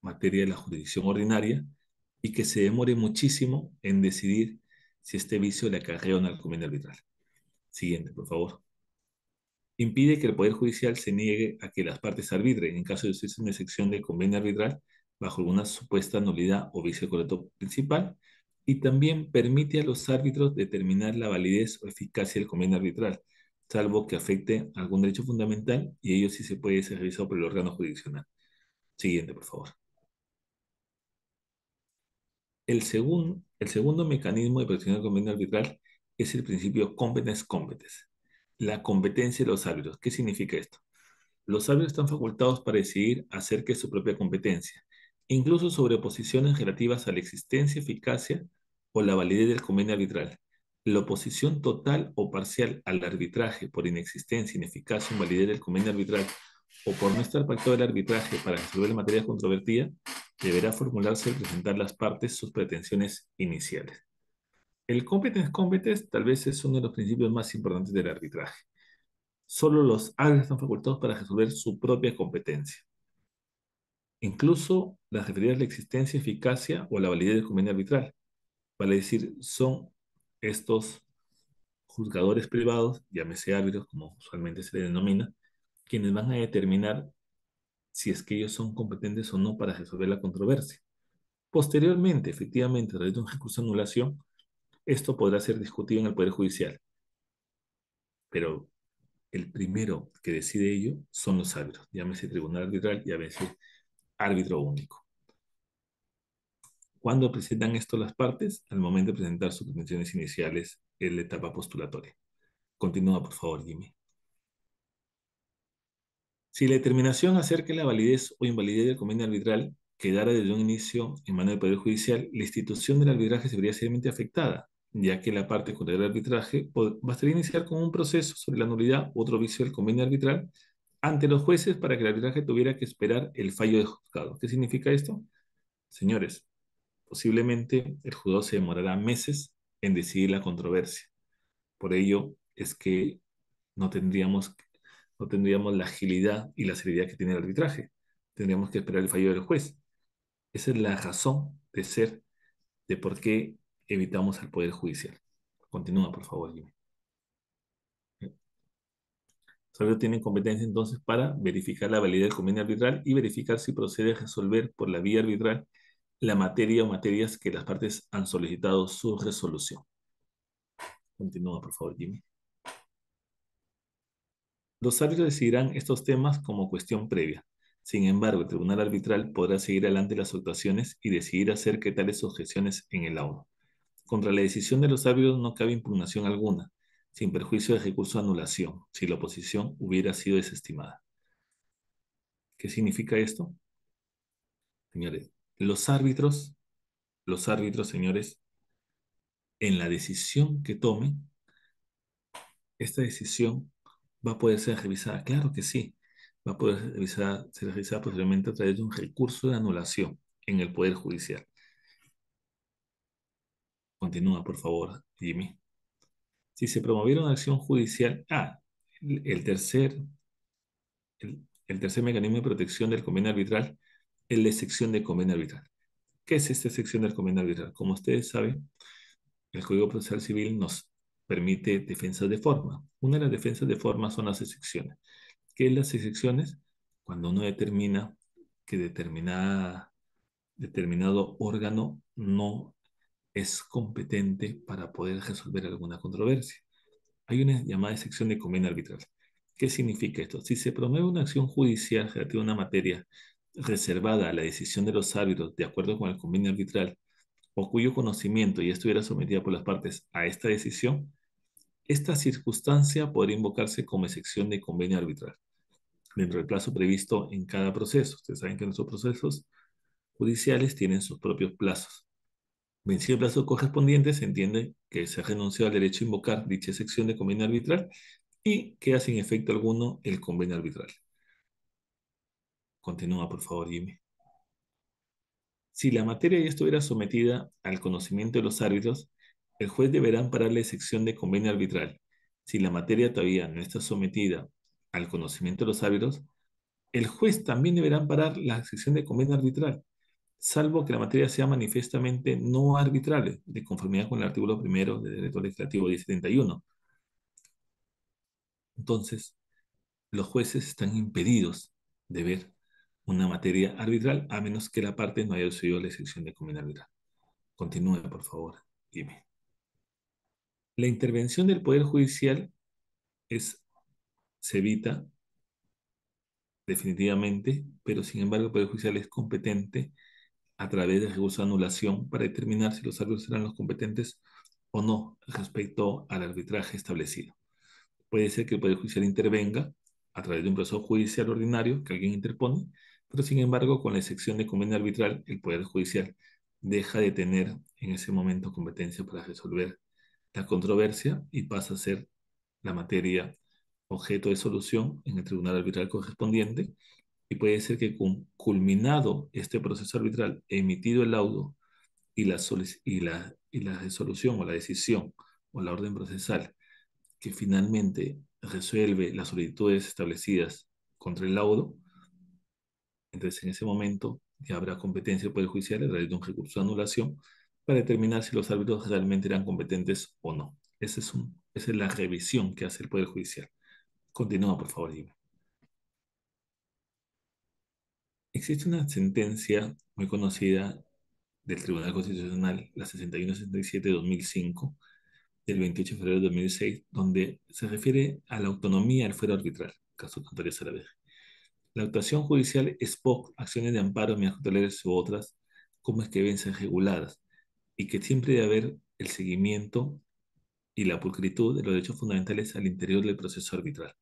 materia de la jurisdicción ordinaria y que se demore muchísimo en decidir si este vicio le acarrea o no al convenio arbitral. Siguiente, por favor. Impide que el Poder Judicial se niegue a que las partes arbitren en caso de ser una excepción del convenio arbitral bajo alguna supuesta nulidad o vicio del contrato principal, y también permite a los árbitros determinar la validez o eficacia del convenio arbitral, salvo que afecte algún derecho fundamental, y ello sí se puede ser revisado por el órgano jurisdiccional. Siguiente, por favor. El segundo mecanismo de protección del convenio arbitral es el principio competence competence, la competencia de los árbitros. ¿Qué significa esto? Los árbitros están facultados para decidir acerca de su propia competencia, incluso sobre posiciones relativas a la existencia, eficacia o la validez del convenio arbitral. La oposición total o parcial al arbitraje por inexistencia, ineficacia o invalidez del convenio arbitral o por no estar pactado el arbitraje para resolver la materia controvertida deberá formularse al presentar las partes sus pretensiones iniciales. El competence competence tal vez es uno de los principios más importantes del arbitraje. Solo los árbitros están facultados para resolver su propia competencia. Incluso las referidas a la existencia, eficacia o la validez del convenio arbitral. Vale decir, son estos juzgadores privados, llámese árbitros, como usualmente se les denomina, quienes van a determinar si es que ellos son competentes o no para resolver la controversia. Posteriormente, efectivamente, a través de un recurso de anulación, esto podrá ser discutido en el Poder Judicial. Pero el primero que decide ello son los árbitros, llámese tribunal arbitral, llámese árbitro único. ¿Cuándo presentan esto las partes? Al momento de presentar sus pretensiones iniciales en la etapa postulatoria. Continúa, por favor, Jimmy. Si la determinación acerca de la validez o invalidez del convenio arbitral quedara desde un inicio en manos del Poder Judicial, la institución del arbitraje se vería seriamente afectada, ya que la parte contra el arbitraje bastaría iniciar con un proceso sobre la nulidad u otro vicio del convenio arbitral ante los jueces para que el arbitraje tuviera que esperar el fallo del juzgado. ¿Qué significa esto? Señores, posiblemente el juzgado se demorará meses en decidir la controversia. Por ello es que no tendríamos, no tendríamos la agilidad y la seriedad que tiene el arbitraje. Tendríamos que esperar el fallo del juez. Esa es la razón de ser de por qué evitamos al Poder Judicial. Continúa, por favor, Jimmy. Solo tienen competencia entonces para verificar la validez del convenio arbitral y verificar si procede a resolver por la vía arbitral la materia o materias que las partes han solicitado su resolución. Continúa, por favor, Jimmy. Los árbitros decidirán estos temas como cuestión previa. Sin embargo, el tribunal arbitral podrá seguir adelante las actuaciones y decidir acerca de tales objeciones en el laudo. Contra la decisión de los árbitros no cabe impugnación alguna, sin perjuicio de recurso de anulación, si la oposición hubiera sido desestimada. ¿Qué significa esto? Señores, los árbitros, señores, en la decisión que tomen, esta decisión va a poder ser revisada. Claro que sí, va a poder ser revisada posteriormente a través de un recurso de anulación en el Poder Judicial. Continúa, por favor, Jimmy. Si se promoviera una acción judicial, el tercer, el tercer mecanismo de protección del convenio arbitral es la excepción de convenio arbitral. ¿Qué es esta excepción del convenio arbitral? Como ustedes saben, el Código Procesal Civil nos permite defensas de forma. Una de las defensas de forma son las excepciones. ¿Qué es las excepciones? Cuando uno determina que determinado órgano no es competente para poder resolver alguna controversia. Hay una llamada excepción de convenio arbitral. ¿Qué significa esto? Si se promueve una acción judicial relativa a una materia reservada a la decisión de los árbitros de acuerdo con el convenio arbitral o cuyo conocimiento ya estuviera sometida por las partes a esta decisión, esta circunstancia podría invocarse como excepción de convenio arbitral dentro del plazo previsto en cada proceso. Ustedes saben que nuestros procesos judiciales tienen sus propios plazos. Vencido el plazo correspondiente, se entiende que se ha renunciado al derecho a invocar dicha sección de convenio arbitral y queda sin efecto alguno el convenio arbitral. Continúa, por favor, Jimmy. Si la materia ya estuviera sometida al conocimiento de los árbitros, el juez deberá amparar la sección de convenio arbitral. Si la materia todavía no está sometida al conocimiento de los árbitros, el juez también deberá amparar la sección de convenio arbitral, salvo que la materia sea manifiestamente no arbitrable, de conformidad con el artículo primero del Decreto Legislativo 1071. Entonces, los jueces están impedidos de ver una materia arbitral a menos que la parte no haya subido la sección de convenio arbitral. Continúe, por favor, dime. La intervención del Poder Judicial se evita definitivamente, pero sin embargo el Poder Judicial es competente a través del recurso de anulación para determinar si los árbitros serán los competentes o no respecto al arbitraje establecido. Puede ser que el Poder Judicial intervenga a través de un proceso judicial ordinario que alguien interpone, pero sin embargo, con la excepción de convenio arbitral, el Poder Judicial deja de tener en ese momento competencia para resolver la controversia y pasa a ser la materia objeto de solución en el tribunal arbitral correspondiente y puede ser que culminado este proceso arbitral, emitido el laudo y la resolución o la decisión o la orden procesal que finalmente resuelve las solicitudes establecidas contra el laudo, entonces en ese momento ya habrá competencia del Poder Judicial a través de un recurso de anulación para determinar si los árbitros realmente eran competentes o no. Esa es la revisión que hace el Poder Judicial. Continúa, por favor, Jimmy. Existe una sentencia muy conocida del Tribunal Constitucional, la 6167 de 2005, del 28 de febrero de 2006, donde se refiere a la autonomía del fuero arbitral, caso contrario Salaverry. La actuación judicial es POC, acciones de amparo, medidas cautelares u otras, cómo es que deben ser reguladas y que siempre debe haber el seguimiento y la pulcritud de los derechos fundamentales al interior del proceso arbitral.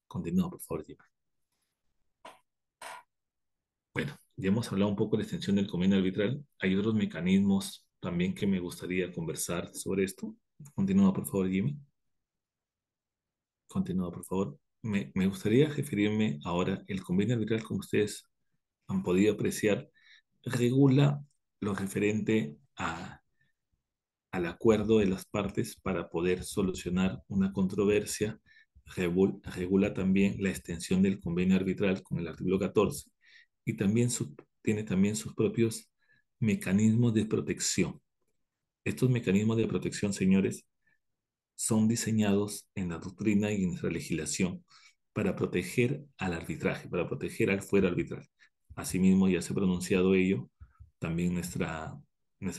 Continúa, por favor, Jimmy. Bueno, ya hemos hablado un poco de la extensión del convenio arbitral. Hay otros mecanismos también que me gustaría conversar sobre esto. Continúa, por favor, Jimmy. Continúa, por favor. Me gustaría referirme ahora, el convenio arbitral, como ustedes han podido apreciar, regula lo referente al acuerdo de las partes para poder solucionar una controversia. Regula también la extensión del convenio arbitral con el artículo 14 y también tiene también sus propios mecanismos de protección. Estos mecanismos de protección, señores, son diseñados en la doctrina y en nuestra legislación para proteger al arbitraje, para proteger al fuero arbitral. Asimismo, ya se ha pronunciado ello también nuestra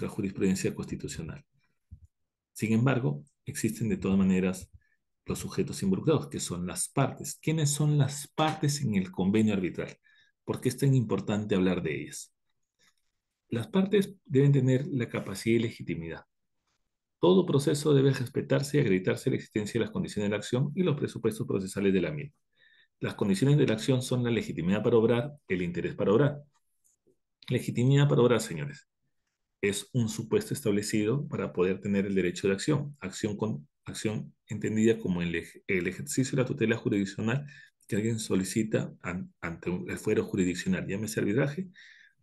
jurisprudencia constitucional. Sin embargo, existen de todas maneras los sujetos involucrados, que son las partes. ¿Quiénes son las partes en el convenio arbitral? ¿Por qué es tan importante hablar de ellas? Las partes deben tener la capacidad y legitimidad. Todo proceso debe respetarse y acreditarse la existencia de las condiciones de la acción y los presupuestos procesales de la misma. Las condiciones de la acción son la legitimidad para obrar, el interés para obrar. Legitimidad para obrar, señores, es un supuesto establecido para poder tener el derecho de acción. Acción entendida como el ejercicio de la tutela jurisdiccional que alguien solicita ante el fuero jurisdiccional, llámese arbitraje,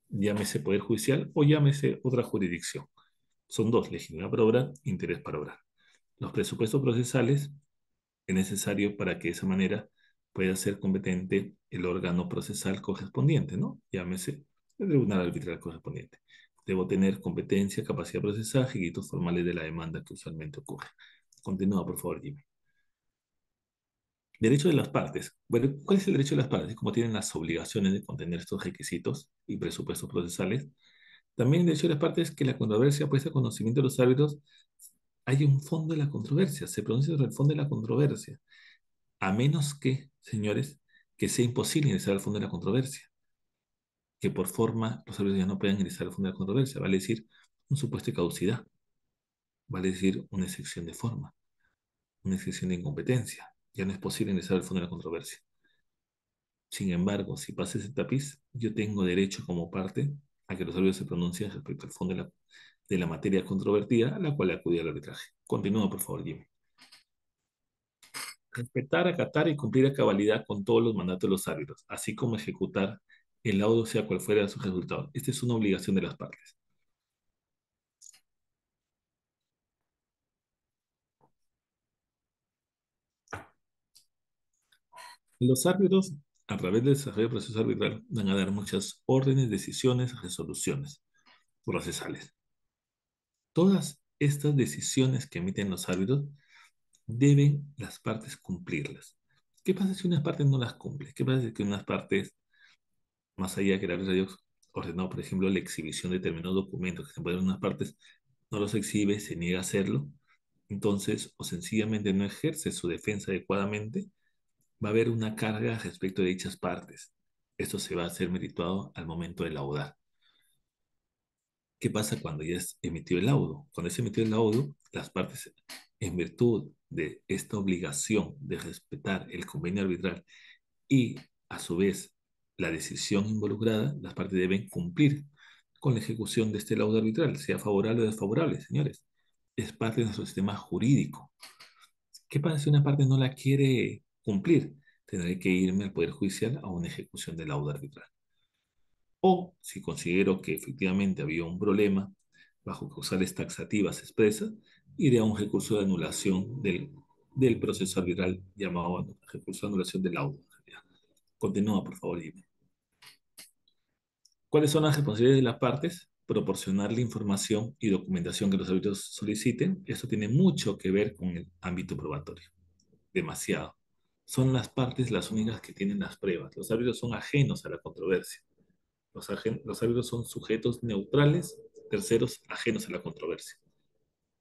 llámese poder judicial o llámese otra jurisdicción. Son dos: legitimidad para obrar, interés para obrar. Los presupuestos procesales es necesario para que de esa manera pueda ser competente el órgano procesal correspondiente, ¿no? Llámese el tribunal arbitral correspondiente. Debo tener competencia, capacidad procesal, requisitos formales de la demanda que usualmente ocurre. Continúa, por favor, Jimmy. Derecho de las partes. Bueno, ¿cuál es el derecho de las partes? Como tienen las obligaciones de contener estos requisitos y presupuestos procesales. También el derecho de las partes es que la controversia puesta a conocimiento de los árbitros. Hay un fondo de la controversia, se pronuncia sobre el fondo de la controversia, a menos que, señores, que sea imposible ingresar al fondo de la controversia, que por forma los árbitros ya no puedan ingresar al fondo de la controversia, vale decir un supuesto de caducidad, vale decir una excepción de forma, una excepción de incompetencia, ya no es posible ingresar al fondo de la controversia. Sin embargo, si pasa ese tapiz, yo tengo derecho como parte a que los árbitros se pronuncien respecto al fondo de la materia controvertida a la cual acude al arbitraje. Continúa, por favor, Jimmy. Respetar, acatar y cumplir a cabalidad con todos los mandatos de los árbitros, así como ejecutar el laudo sea cual fuera su resultado. Esta es una obligación de las partes. Los árbitros, a través del desarrollo del proceso arbitral, van a dar muchas órdenes, decisiones, resoluciones procesales. Todas estas decisiones que emiten los árbitros deben las partes cumplirlas. ¿Qué pasa si unas partes no las cumplen? ¿Qué pasa si unas partes, más allá de que el árbitro ordenó, por ejemplo, la exhibición de determinados documentos que se pueden en unas partes, no los exhibe, se niega a hacerlo? Entonces, o sencillamente no ejerce su defensa adecuadamente, va a haber una carga respecto de dichas partes. Esto se va a hacer merituado al momento de laudar. ¿Qué pasa cuando ya es emitido el laudo? Cuando es emitido el laudo, las partes, en virtud de esta obligación de respetar el convenio arbitral y, a su vez, la decisión involucrada, las partes deben cumplir con la ejecución de este laudo arbitral, sea favorable o desfavorable, señores. Es parte de nuestro sistema jurídico. ¿Qué pasa si una parte no la quiere cumplir? Tendré que irme al Poder Judicial a una ejecución del laudo arbitral. O si considero que efectivamente había un problema bajo causales taxativas expresas, iré a un recurso de anulación del proceso arbitral llamado recurso de anulación del laudo. Continúa, por favor, Jimmy. ¿Cuáles son las responsabilidades de las partes? Proporcionar la información y documentación que los árbitros soliciten. Esto tiene mucho que ver con el ámbito probatorio. Demasiado. Son las partes las únicas que tienen las pruebas. Los árbitros son ajenos a la controversia. Los árbitros son sujetos neutrales, terceros ajenos a la controversia.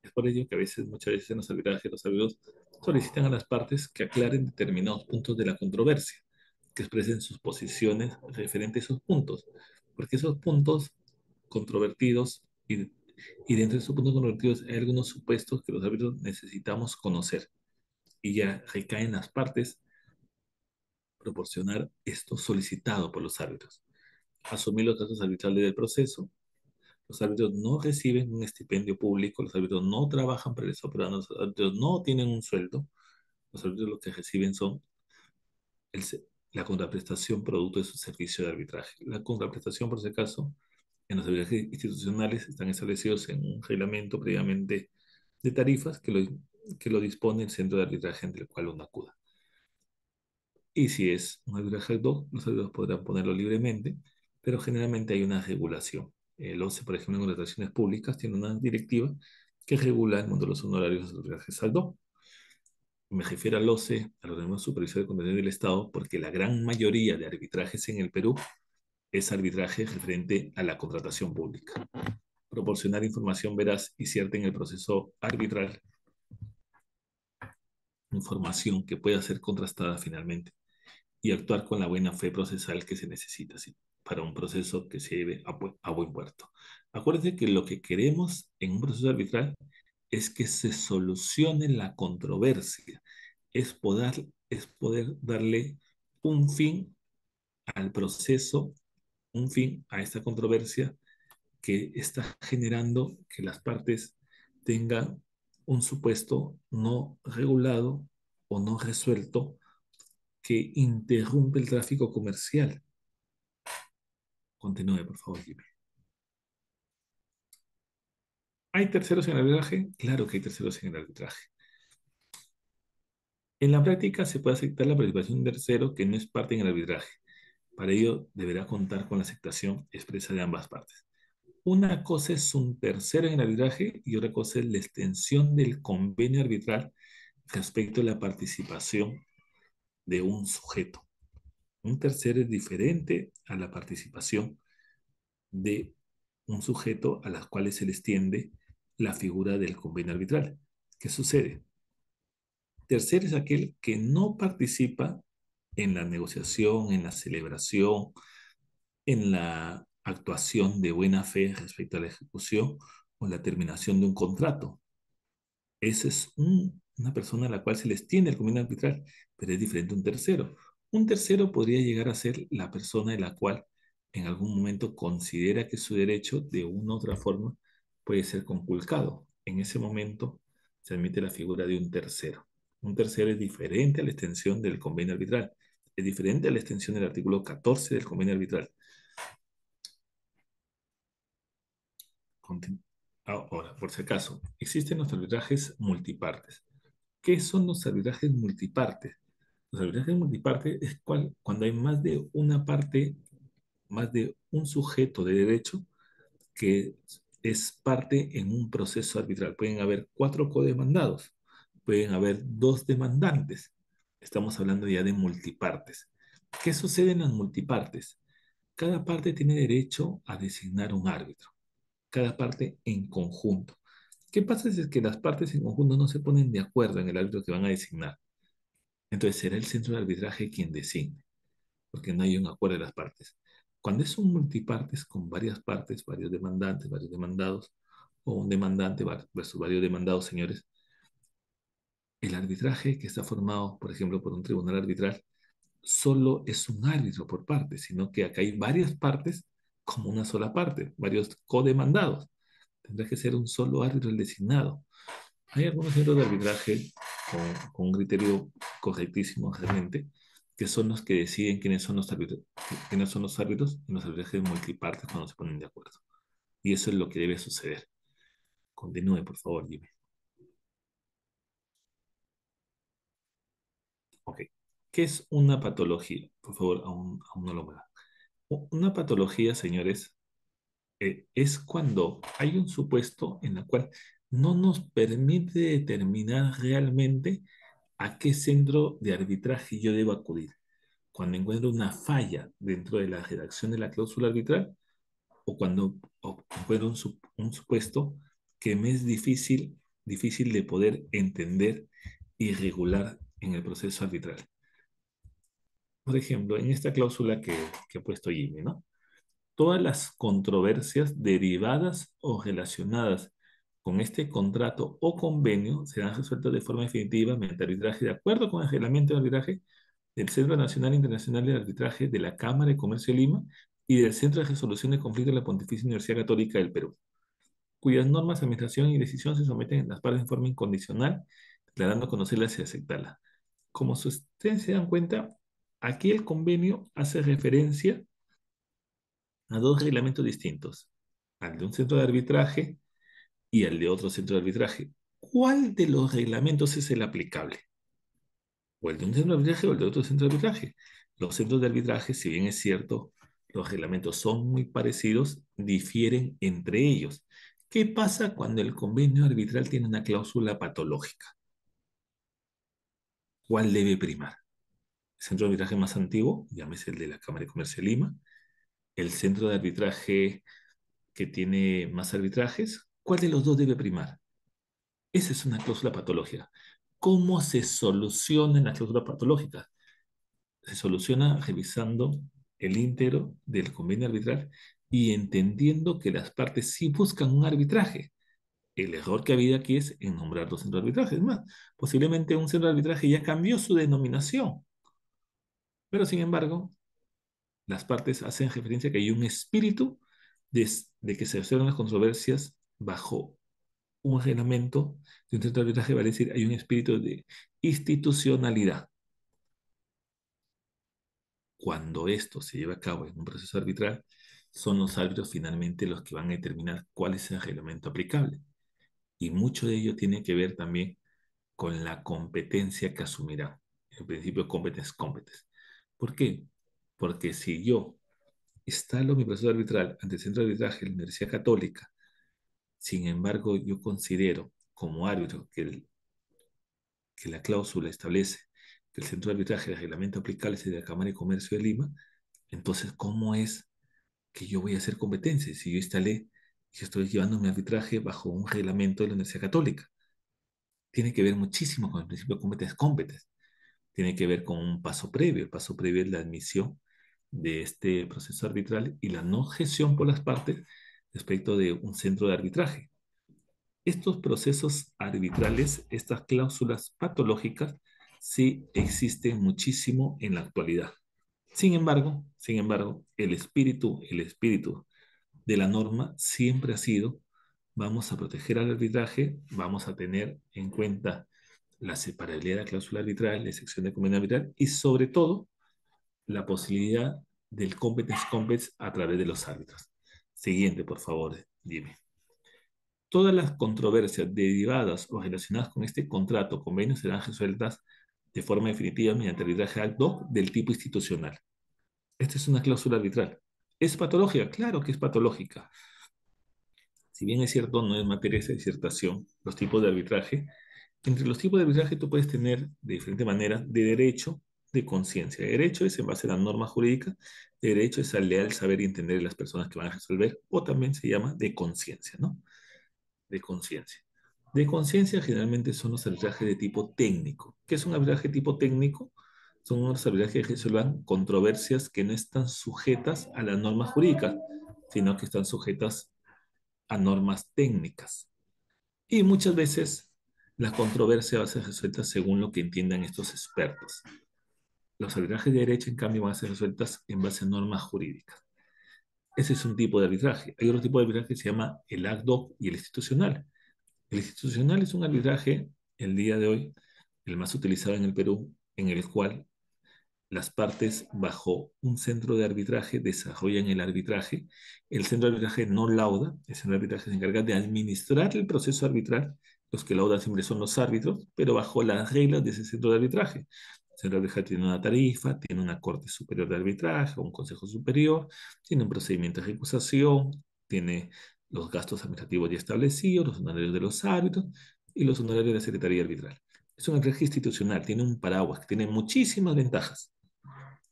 Es por ello que muchas veces en los arbitrajes, los árbitros solicitan a las partes que aclaren determinados puntos de la controversia, que expresen sus posiciones referentes a esos puntos, porque esos puntos controvertidos y dentro de esos puntos controvertidos hay algunos supuestos que los árbitros necesitamos conocer y ya recaen en las partes proporcionar esto solicitado por los árbitros. Asumir los gastos arbitrales del proceso. Los árbitros no reciben un estipendio público, los árbitros no trabajan para el Estado peruano, los árbitros no tienen un sueldo, los árbitros lo que reciben son el, la contraprestación producto de su servicio de arbitraje. La contraprestación, por ese caso, en los arbitrajes institucionales están establecidos en un reglamento previamente de tarifas que lo dispone el centro de arbitraje ante el cual uno acuda. Y si es un arbitraje ad hoc, los árbitros podrán ponerlo libremente, pero generalmente hay una regulación. El OCE, por ejemplo, en contrataciones públicas, tiene una directiva que regula el mundo de los honorarios de los arbitrajes ad hoc. Me refiero al OCE, al Organismo de Supervisión de Competencia del Estado, porque la gran mayoría de arbitrajes en el Perú es arbitraje referente a la contratación pública. Proporcionar información veraz y cierta en el proceso arbitral, información que pueda ser contrastada finalmente, y actuar con la buena fe procesal que se necesita, ¿sí?, para un proceso que se lleve a buen puerto. Acuérdense que lo que queremos en un proceso arbitral es que se solucione la controversia, es poder darle un fin al proceso, un fin a esta controversia que está generando que las partes tengan un supuesto no regulado o no resuelto que interrumpe el tráfico comercial. Continúe, por favor, Jimmy. ¿Hay terceros en el arbitraje? Claro que hay terceros en el arbitraje. En la práctica se puede aceptar la participación de un tercero que no es parte en el arbitraje. Para ello deberá contar con la aceptación expresa de ambas partes. Una cosa es un tercero en el arbitraje y otra cosa es la extensión del convenio arbitral respecto a la participación de un sujeto. Un tercero es diferente a la participación de un sujeto a las cuales se les tiende la figura del convenio arbitral. ¿Qué sucede? Tercero es aquel que no participa en la negociación, en la celebración, en la actuación de buena fe respecto a la ejecución o la terminación de un contrato. Esa es una persona a la cual se les tiende el convenio arbitral, pero es diferente a un tercero. Un tercero podría llegar a ser la persona de la cual en algún momento considera que su derecho de una u otra forma puede ser conculcado. En ese momento se admite la figura de un tercero. Un tercero es diferente a la extensión del convenio arbitral. Es diferente a la extensión del artículo 14 del convenio arbitral. Ahora, por si acaso, existen los arbitrajes multipartes. ¿Qué son los arbitrajes multipartes? Los arbitrajes multipartes es cuando hay más de una parte, más de un sujeto de derecho que es parte en un proceso arbitral. Pueden haber 4 codemandados, pueden haber 2 demandantes. Estamos hablando ya de multipartes. ¿Qué sucede en las multipartes? Cada parte tiene derecho a designar un árbitro, cada parte en conjunto. ¿Qué pasa si es que las partes en conjunto no se ponen de acuerdo en el árbitro que van a designar? Entonces será el centro de arbitraje quien designe, porque no hay un acuerdo de las partes. Cuando es un multipartes con varias partes, varios demandantes, varios demandados, o un demandante versus varios demandados, señores, el arbitraje que está formado, por ejemplo, por un tribunal arbitral, solo es un árbitro por parte, sino que acá hay varias partes como una sola parte, varios codemandados. Tendrá que ser un solo árbitro el designado. Hay algunos centros de arbitraje con un criterio correctísimo realmente, que son los que deciden quiénes son los árbitros en los arbitrajes multipartes cuando se ponen de acuerdo. Y eso es lo que debe suceder. Continúe, por favor, Jimmy. Ok. ¿Qué es una patología? Por favor, aún no lo mueva. Una patología, señores, es cuando hay un supuesto en el cual no nos permite determinar realmente a qué centro de arbitraje yo debo acudir. Cuando encuentro una falla dentro de la redacción de la cláusula arbitral o cuando encuentro un supuesto que me es difícil de poder entender y regular en el proceso arbitral. Por ejemplo, en esta cláusula que ha puesto Jimmy, ¿no? todas las controversias derivadas o relacionadas con este contrato o convenio serán resueltas de forma definitiva mediante arbitraje de acuerdo con el reglamento de arbitraje del Centro Nacional e Internacional de Arbitraje de la Cámara de Comercio de Lima y del Centro de Resolución de Conflictos de la Pontificia Universidad Católica del Perú, cuyas normas, administración y decisión se someten a las partes en forma incondicional, declarando conocerlas y aceptarlas. Como ustedes se dan cuenta, aquí el convenio hace referencia a dos reglamentos distintos, al de un centro de arbitraje y al de otro centro de arbitraje. ¿Cuál de los reglamentos es el aplicable? ¿O el de un centro de arbitraje o el de otro centro de arbitraje? Los centros de arbitraje, si bien es cierto, los reglamentos son muy parecidos, difieren entre ellos. ¿Qué pasa cuando el convenio arbitral tiene una cláusula patológica? ¿Cuál debe primar? El centro de arbitraje más antiguo, llámese el de la Cámara de Comercio de Lima, el centro de arbitraje que tiene más arbitrajes, ¿cuál de los dos debe primar? Esa es una cláusula patológica. ¿Cómo se soluciona la cláusula patológica? Se soluciona revisando el íntegro del convenio arbitral y entendiendo que las partes sí buscan un arbitraje. El error que había aquí es en nombrar dos centros de arbitraje. Es más, posiblemente un centro de arbitraje ya cambió su denominación, pero sin embargo, las partes hacen referencia a que hay un espíritu de que se resuelven las controversias bajo un reglamento de un centro de arbitraje, vale decir, hay un espíritu de institucionalidad. Cuando esto se lleva a cabo en un proceso arbitral, son los árbitros finalmente los que van a determinar cuál es el reglamento aplicable. Y mucho de ello tiene que ver también con la competencia que asumirá. El principio competence competence. ¿Por qué? Porque si yo instalo mi proceso arbitral ante el centro de arbitraje de la Universidad Católica, sin embargo, yo considero como árbitro que la cláusula establece que el centro de arbitraje del reglamento aplicable es de la Cámara de Comercio de Lima, entonces, ¿cómo es que yo voy a hacer competencia si yo instalé y estoy llevando mi arbitraje bajo un reglamento de la Universidad Católica? Tiene que ver muchísimo con el principio de competence competence. Tiene que ver con un paso previo. El paso previo es la admisión de este proceso arbitral y la no gestión por las partes respecto de un centro de arbitraje. Estos procesos arbitrales, estas cláusulas patológicas, sí existen muchísimo en la actualidad. Sin embargo, el espíritu de la norma siempre ha sido, vamos a proteger al arbitraje, vamos a tener en cuenta la separabilidad de la cláusula arbitral, la excepción de convenio arbitral y sobre todo la posibilidad del competence competence a través de los árbitros. Siguiente, por favor, dime. Todas las controversias derivadas o relacionadas con este contrato o convenio serán resueltas de forma definitiva mediante arbitraje ad hoc del tipo institucional. Esta es una cláusula arbitral. ¿Es patológica? Claro que es patológica. Si bien es cierto, no es materia de disertación, los tipos de arbitraje. Entre los tipos de arbitraje tú puedes tener de diferente manera de derecho, de conciencia. Derecho es en base a la norma jurídica, derecho es al leal saber y entender de las personas que van a resolver, o también se llama de conciencia, ¿no? De conciencia. De conciencia generalmente son los arbitrajes de tipo técnico. ¿Qué es un arbitraje de tipo técnico? Son los arbitrajes que resuelvan controversias que no están sujetas a las normas jurídicas, sino que están sujetas a normas técnicas. Y muchas veces la controversia va a ser resuelta según lo que entiendan estos expertos. Los arbitrajes de derecho, en cambio, van a ser resueltas en base a normas jurídicas. Ese es un tipo de arbitraje. Hay otro tipo de arbitraje que se llama el ad hoc y el institucional. El institucional es un arbitraje, el día de hoy, el más utilizado en el Perú, en el cual las partes bajo un centro de arbitraje desarrollan el arbitraje. El centro de arbitraje no lauda, el centro de arbitraje se encarga de administrar el proceso arbitral. Los que laudan siempre son los árbitros, pero bajo las reglas de ese centro de arbitraje. El centro de arbitraje tiene una tarifa, tiene una corte superior de arbitraje, un consejo superior, tiene un procedimiento de recusación, tiene los gastos administrativos ya establecidos, los honorarios de los árbitros y los honorarios de la Secretaría Arbitral. Es un arbitraje institucional, tiene un paraguas que tiene muchísimas ventajas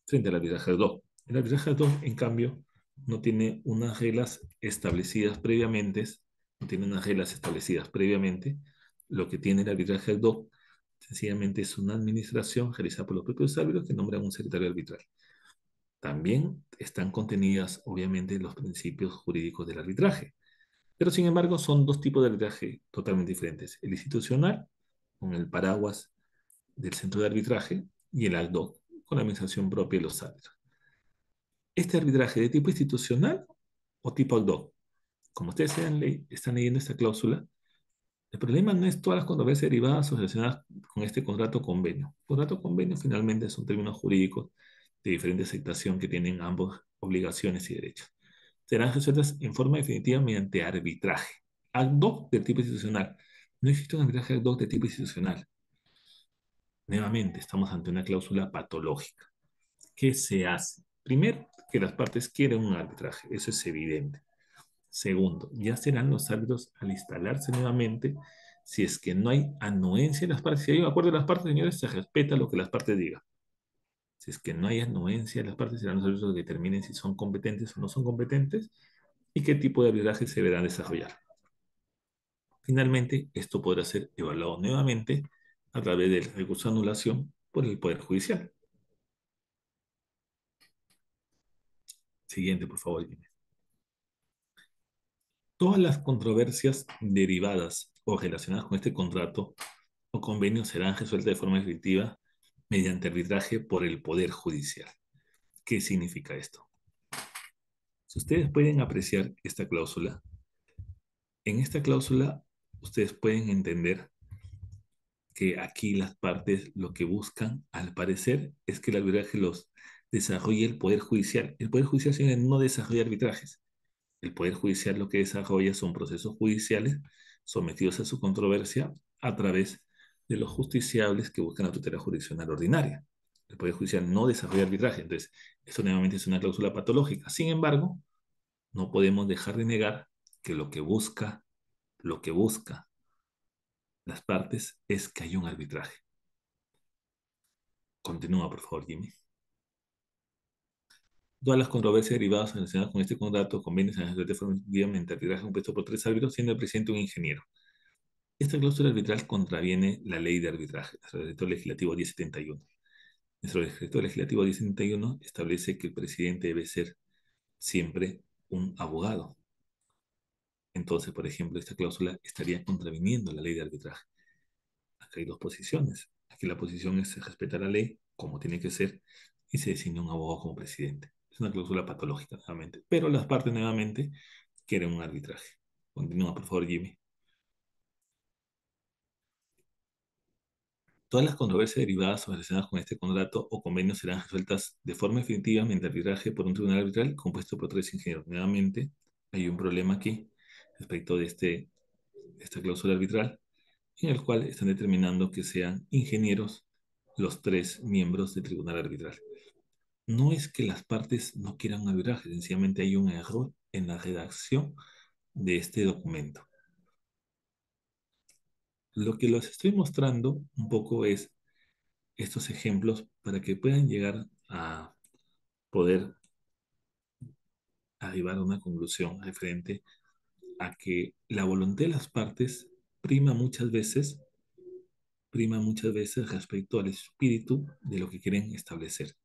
frente al arbitraje ad hoc. El arbitraje ad hoc, en cambio, no tiene unas reglas establecidas previamente, no tiene unas reglas establecidas previamente. Lo que tiene el arbitraje ad hoc sencillamente es una administración realizada por los propios árbitros que nombran un secretario arbitral. también están contenidas, obviamente, los principios jurídicos del arbitraje. Pero, sin embargo, son dos tipos de arbitraje totalmente diferentes. El institucional, con el paraguas del centro de arbitraje, y el ad hoc, con la administración propia de los árbitros. Este arbitraje de tipo institucional o tipo ad hoc, como ustedes están leyendo esta cláusula, el problema no es todas las controversias derivadas o relacionadas con este contrato o convenio. Contrato o convenio finalmente son términos jurídicos de diferente aceptación que tienen ambas obligaciones y derechos. Serán resueltas en forma definitiva mediante arbitraje. Ad hoc del tipo institucional. No existe un arbitraje ad hoc de tipo institucional. Nuevamente, estamos ante una cláusula patológica. ¿Qué se hace? Primero, que las partes quieren un arbitraje. Eso es evidente. Segundo, ya serán los árbitros al instalarse nuevamente si es que no hay anuencia de las partes. Si hay un acuerdo de las partes, señores, se respeta lo que las partes digan. Si es que no hay anuencia de las partes, serán los árbitros los que determinen si son competentes o no son competentes y qué tipo de arbitraje se deberán desarrollar. Finalmente, esto podrá ser evaluado nuevamente a través del recurso de anulación por el Poder Judicial. Siguiente, por favor. Todas las controversias derivadas o relacionadas con este contrato o convenio serán resueltas de forma efectiva mediante arbitraje por el Poder Judicial. ¿Qué significa esto? Si ustedes pueden apreciar esta cláusula, en esta cláusula ustedes pueden entender que aquí las partes lo que buscan, al parecer, es que el arbitraje los desarrolle el Poder Judicial. El Poder Judicial, señores, no desarrolla arbitrajes. El Poder Judicial lo que desarrolla son procesos judiciales sometidos a su controversia a través de los justiciables que buscan la tutela jurisdiccional ordinaria. El Poder Judicial no desarrolla arbitraje, entonces esto nuevamente es una cláusula patológica. Sin embargo, no podemos dejar de negar que lo que busca las partes es que haya un arbitraje. Continúa, por favor, Jimmy. Todas las controversias derivadas relacionadas con este contrato, convenios, de forma efectivamente arbitraje compuesto por tres árbitros, siendo el presidente un ingeniero. Esta cláusula arbitral contraviene la ley de arbitraje, nuestro decreto legislativo 1071. Nuestro decreto legislativo 1071 establece que el presidente debe ser siempre un abogado. Entonces, por ejemplo, esta cláusula estaría contraviniendo la ley de arbitraje. Acá hay dos posiciones. Aquí la posición es respetar la ley como tiene que ser y se designa un abogado como presidente. Es una cláusula patológica, nuevamente. Pero las partes, nuevamente, quieren un arbitraje. Continúa, por favor, Jimmy. Todas las controversias derivadas o relacionadas con este contrato o convenio serán resueltas de forma definitiva mediante arbitraje por un tribunal arbitral compuesto por tres ingenieros. Nuevamente, hay un problema aquí respecto de esta cláusula arbitral, en el cual están determinando que sean ingenieros los tres miembros del tribunal arbitral. No es que las partes no quieran un arbitraje, sencillamente hay un error en la redacción de este documento. Lo que los estoy mostrando un poco es estos ejemplos para que puedan llegar a poder arribar a una conclusión referente a que la voluntad de las partes prima muchas veces respecto al espíritu de lo que quieren establecer,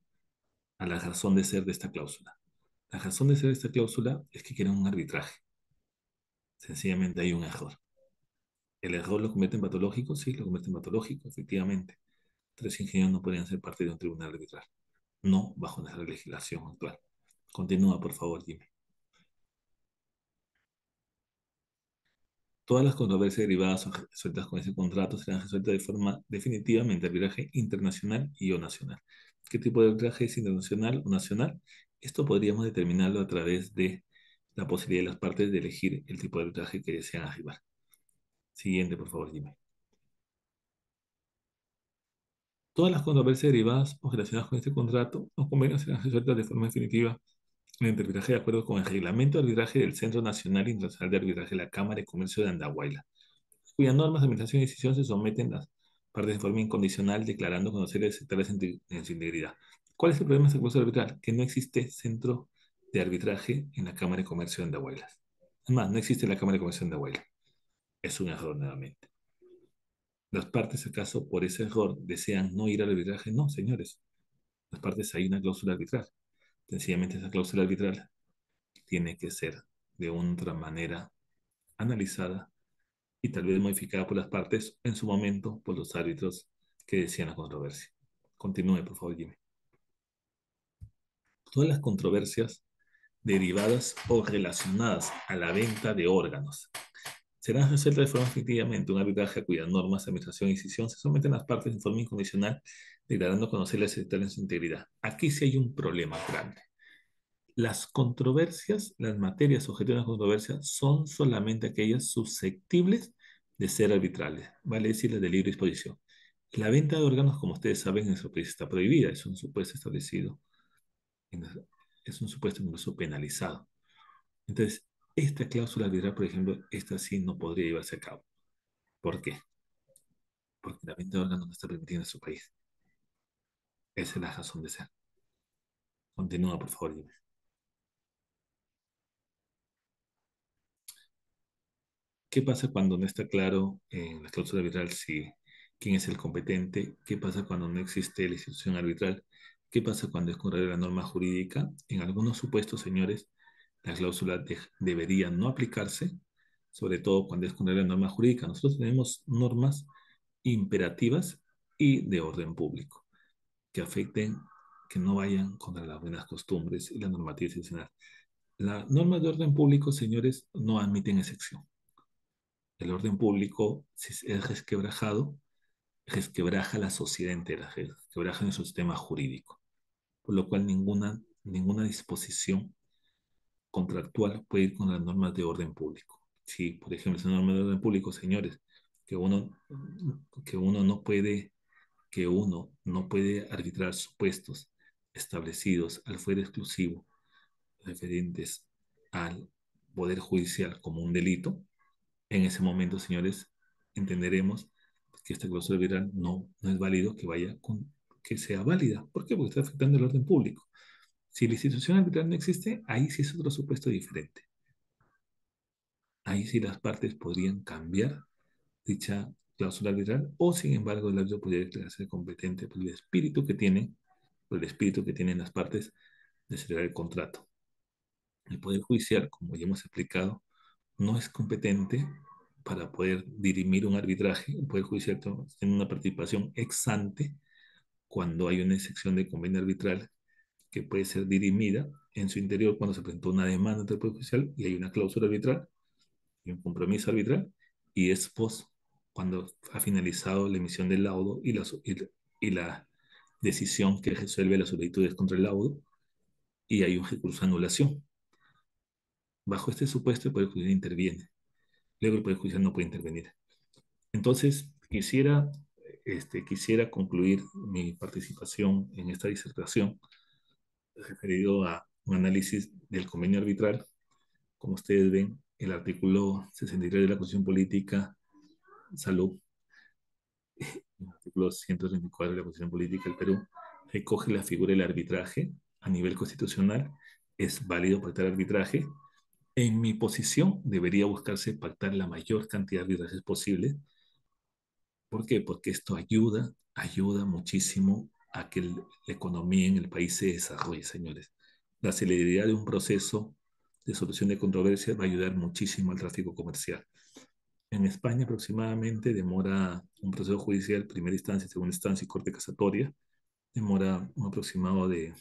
a la razón de ser de esta cláusula. La razón de ser de esta cláusula es que quieren un arbitraje. Sencillamente hay un error. ¿El error lo cometen patológico? Sí, lo cometen patológico, efectivamente. Tres ingenieros no podrían ser parte de un tribunal arbitral. No bajo nuestra legislación actual. Continúa, por favor, Jimmy. Todas las controversias derivadas o resueltas con ese contrato serán resueltas de forma definitiva mediante arbitraje internacional y o nacional. ¿Qué tipo de arbitraje es internacional o nacional? Esto podríamos determinarlo a través de la posibilidad de las partes de elegir el tipo de arbitraje que desean arribar. Siguiente, por favor, Jimmy. Todas las controversias derivadas o relacionadas con este contrato o convenio serán resueltas de forma definitiva mediante arbitraje de acuerdo con el reglamento de arbitraje del Centro Nacional e Internacional de Arbitraje de la Cámara de Comercio de Andahuayla, cuyas normas de administración y decisión se someten las partes de forma incondicional, declarando conocer y aceptarlas en su integridad. ¿Cuál es el problema de esta cláusula arbitral? Que no existe centro de arbitraje en la Cámara de Comercio de Andahuaylas. Además, no existe la Cámara de Comercio de Andahuaylas. Es un error nuevamente. ¿Las partes acaso por ese error desean no ir al arbitraje? No, señores. Las partes hay una cláusula arbitral. Sencillamente esa cláusula arbitral tiene que ser de otra manera analizada y tal vez modificada por las partes en su momento por los árbitros que decían la controversia. Continúe, por favor, Jimmy. Todas las controversias derivadas o relacionadas a la venta de órganos serán resueltas de forma efectivamente un arbitraje a cuyas normas, administración y decisión se someten las partes en forma incondicional, declarando conocerlas y aceptarlas en su integridad. Aquí sí hay un problema grande. Las controversias, las materias objeto de una controversia, son solamente aquellas susceptibles de ser arbitrales, vale decir, las de libre disposición. La venta de órganos, como ustedes saben, en nuestro país está prohibida, es un supuesto establecido, es un supuesto incluso penalizado. Entonces, esta cláusula arbitral, por ejemplo, esta sí no podría llevarse a cabo. ¿Por qué? Porque la venta de órganos no está permitida en nuestro país. Esa es la razón de ser. Continúa, por favor, Jimmy. ¿Qué pasa cuando no está claro en la cláusula arbitral quién es el competente? ¿Qué pasa cuando no existe la institución arbitral? ¿Qué pasa cuando es contraria a la norma jurídica? En algunos supuestos, señores, la cláusula debería no aplicarse, sobre todo cuando es contraria a la norma jurídica. Nosotros tenemos normas imperativas y de orden público que afecten, que no vayan contra las buenas costumbres y la normativa institucional. Las normas de orden público, señores, no admiten excepción. El orden público, si es resquebrajado, resquebraja la sociedad entera, resquebraja nuestro sistema jurídico, por lo cual ninguna disposición contractual puede ir con las normas de orden público. Si, por ejemplo, es una norma de orden público, señores, que uno, que uno no puede, que uno no puede arbitrar supuestos establecidos al fuero exclusivo referentes al Poder Judicial como un delito, en ese momento, señores, entenderemos que esta cláusula arbitral no es válido que sea válida. ¿Por qué? Porque está afectando el orden público. Si la institución arbitral no existe, ahí sí es otro supuesto diferente. Ahí sí las partes podrían cambiar dicha cláusula arbitral o, sin embargo, el árbitro podría declararse competente por el espíritu que tienen las partes de celebrar el contrato. El Poder Judicial, como ya hemos explicado, no es competente para poder dirimir un arbitraje. El Poder Judicial tiene una participación ex ante cuando hay una excepción de convenio arbitral que puede ser dirimida en su interior cuando se presentó una demanda ante el Poder Judicial y hay una cláusula arbitral y un compromiso arbitral, y es post cuando ha finalizado la emisión del laudo y la decisión que resuelve las solicitudes contra el laudo y hay un recurso de anulación. Bajo este supuesto, el Poder Judicial interviene. Luego el Poder Judicial no puede intervenir. Entonces, quisiera concluir mi participación en esta disertación referido a un análisis del convenio arbitral. Como ustedes ven, el artículo 63 de la Constitución Política, Salud, el artículo 134 de la Constitución Política del Perú, recoge la figura del arbitraje a nivel constitucional. Es válido pactar arbitraje. En mi posición, debería buscarse pactar la mayor cantidad de arbitrajes posible. ¿Por qué? Porque esto ayuda muchísimo a que la economía en el país se desarrolle, señores. La celeridad de un proceso de solución de controversias va a ayudar muchísimo al tráfico comercial. En España aproximadamente demora un proceso judicial, primera instancia, segunda instancia y corte casatoria, demora un aproximado de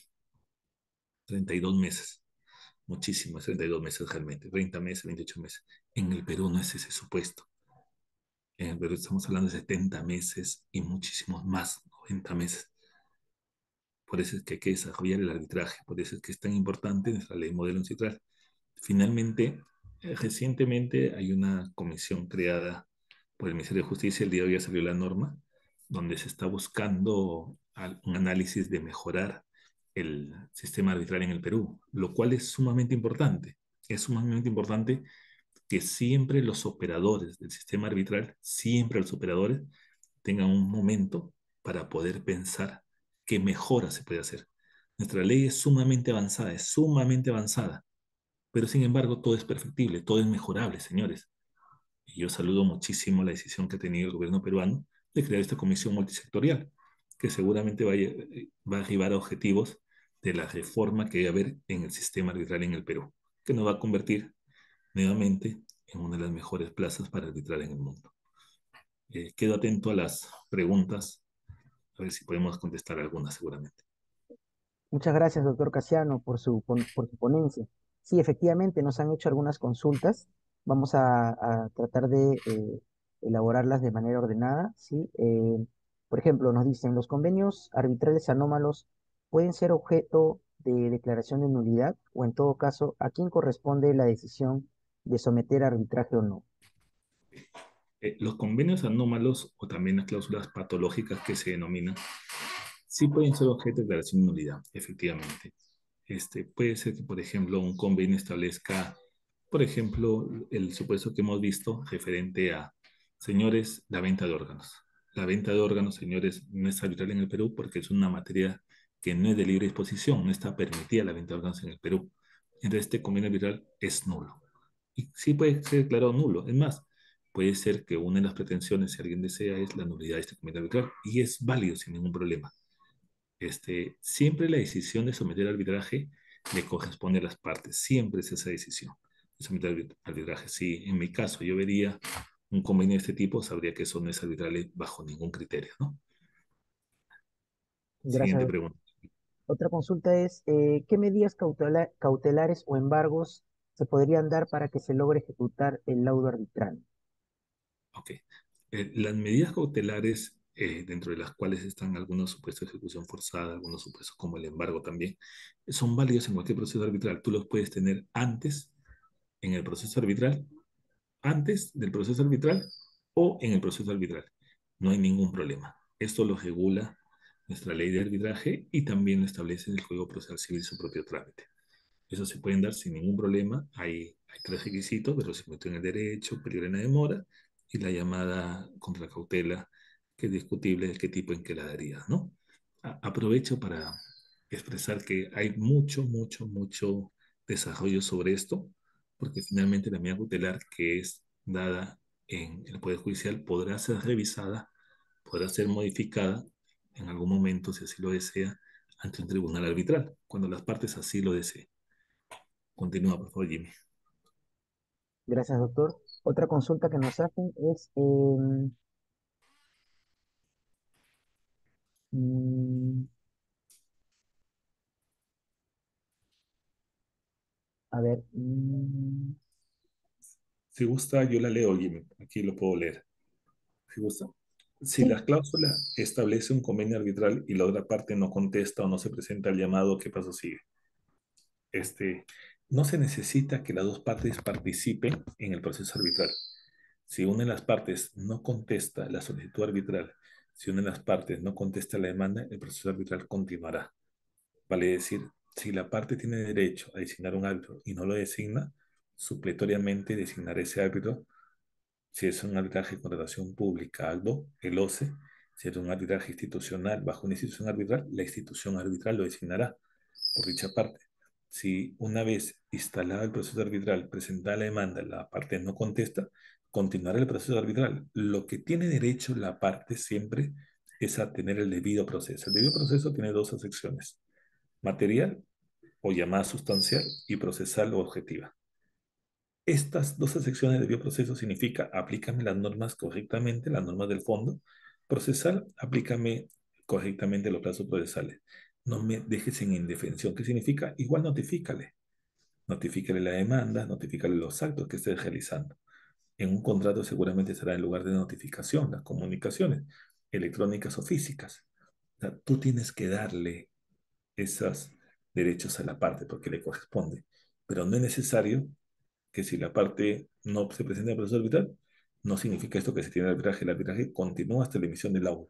32 meses. Muchísimo, 32 meses realmente, 30 meses, 28 meses. En el Perú no es ese supuesto. Pero estamos hablando de 70 meses y muchísimos más, 90 meses. Por eso es que hay que desarrollar el arbitraje, por eso es que es tan importante nuestra ley modelo ancestral. Finalmente, recientemente hay una comisión creada por el Ministerio de Justicia, el día de hoy ya salió la norma, donde se está buscando un análisis de mejorar el sistema arbitral en el Perú, lo cual es sumamente importante. Es sumamente importante que siempre los operadores del sistema arbitral, siempre los operadores, tengan un momento para poder pensar qué mejora se puede hacer. Nuestra ley es sumamente avanzada, pero sin embargo todo es perfectible, todo es mejorable, señores. Y yo saludo muchísimo la decisión que ha tenido el gobierno peruano de crear esta comisión multisectorial, que seguramente va a arribar a objetivos de la reforma que debe haber en el sistema arbitral en el Perú, que nos va a convertir nuevamente en una de las mejores plazas para arbitrar en el mundo. Quedo atento a las preguntas, a ver si podemos contestar algunas seguramente. Muchas gracias, doctor Casiano, por su ponencia. Sí, efectivamente, nos han hecho algunas consultas. Vamos a tratar de elaborarlas de manera ordenada, ¿sí? Por ejemplo, nos dicen, ¿los convenios arbitrales anómalos pueden ser objeto de declaración de nulidad? O en todo caso, ¿a quién corresponde la decisión de someter a arbitraje o no? Los convenios anómalos o también las cláusulas patológicas que se denominan, sí pueden ser objeto de declaración de nulidad, efectivamente. Puede ser que, por ejemplo, un convenio establezca, por ejemplo, el supuesto que hemos visto referente a, señores, la venta de órganos. La venta de órganos, señores, no es arbitral en el Perú porque es una materia que no es de libre disposición, no está permitida la venta de órganos en el Perú. Entonces, este convenio arbitral es nulo. Y sí puede ser declarado nulo. Es más, puede ser que una de las pretensiones, si alguien desea, es la nulidad de este convenio arbitral y es válido sin ningún problema. Siempre la decisión de someter al arbitraje le corresponde a las partes, siempre es esa decisión de someter al arbitraje. Si en mi caso yo vería un convenio de este tipo, sabría que eso no es arbitrable bajo ningún criterio, ¿no? Gracias, Siguiente doctor. pregunta. Otra consulta es, ¿qué medidas cautelares o embargos se podrían dar para que se logre ejecutar el laudo arbitral? Ok. Las medidas cautelares, dentro de las cuales están algunos supuestos de ejecución forzada, algunos supuestos como el embargo también, son válidos en cualquier proceso arbitral. Tú los puedes tener antes, en el proceso arbitral, antes del proceso arbitral o en el proceso arbitral. No hay ningún problema. Esto lo regula nuestra ley de arbitraje y también lo establece el Código Procesal Civil su propio trámite. Eso se pueden dar sin ningún problema. Hay tres requisitos: reconocimiento en el derecho, peligro en la demora y la llamada contracautela, que es discutible de qué tipo en que la daría, ¿no? Aprovecho para expresar que hay mucho desarrollo sobre esto, porque finalmente la medida cautelar que es dada en el Poder Judicial podrá ser revisada, podrá ser modificada en algún momento, si así lo desea, ante un tribunal arbitral, cuando las partes así lo deseen. Continúa, por favor, Jimmy. Gracias, doctor. Otra consulta que nos hacen es, mm, a ver, Si gusta, yo la leo, Jimmy. Aquí lo puedo leer. Si gusta. Si sí, la cláusula establece un convenio arbitral y la otra parte no contesta o no se presenta el llamado, ¿qué paso sigue? No se necesita que las dos partes participen en el proceso arbitral. Si una de las partes no contesta la solicitud arbitral, si una de las partes no contesta la demanda, el proceso arbitral continuará. Vale decir, si la parte tiene derecho a designar un árbitro y no lo designa, supletoriamente designará ese árbitro. Si es un arbitraje de contratación pública, algo, el OCE. Si es un arbitraje institucional bajo una institución arbitral, la institución arbitral lo designará por dicha parte. Si una vez instalado el proceso arbitral, presentada la demanda, la parte no contesta, continuará el proceso arbitral. Lo que tiene derecho la parte siempre es a tener el debido proceso. El debido proceso tiene dos acepciones: material o llamada sustancial y procesal o objetiva. Estas dos secciones de bioproceso significa aplícame las normas correctamente, las normas del fondo. Procesal, aplícame correctamente los plazos procesales. No me dejes en indefensión. ¿Qué significa? Igual notifícale. Notifícale la demanda, notifícale los actos que estés realizando. En un contrato seguramente será en lugar de notificación, las comunicaciones electrónicas o físicas. O sea, tú tienes que darle esos derechos a la parte porque le corresponde. Pero no es necesario que si la parte no se presenta en el proceso arbitral, no significa esto que se tiene el arbitraje continúa hasta la emisión del laudo.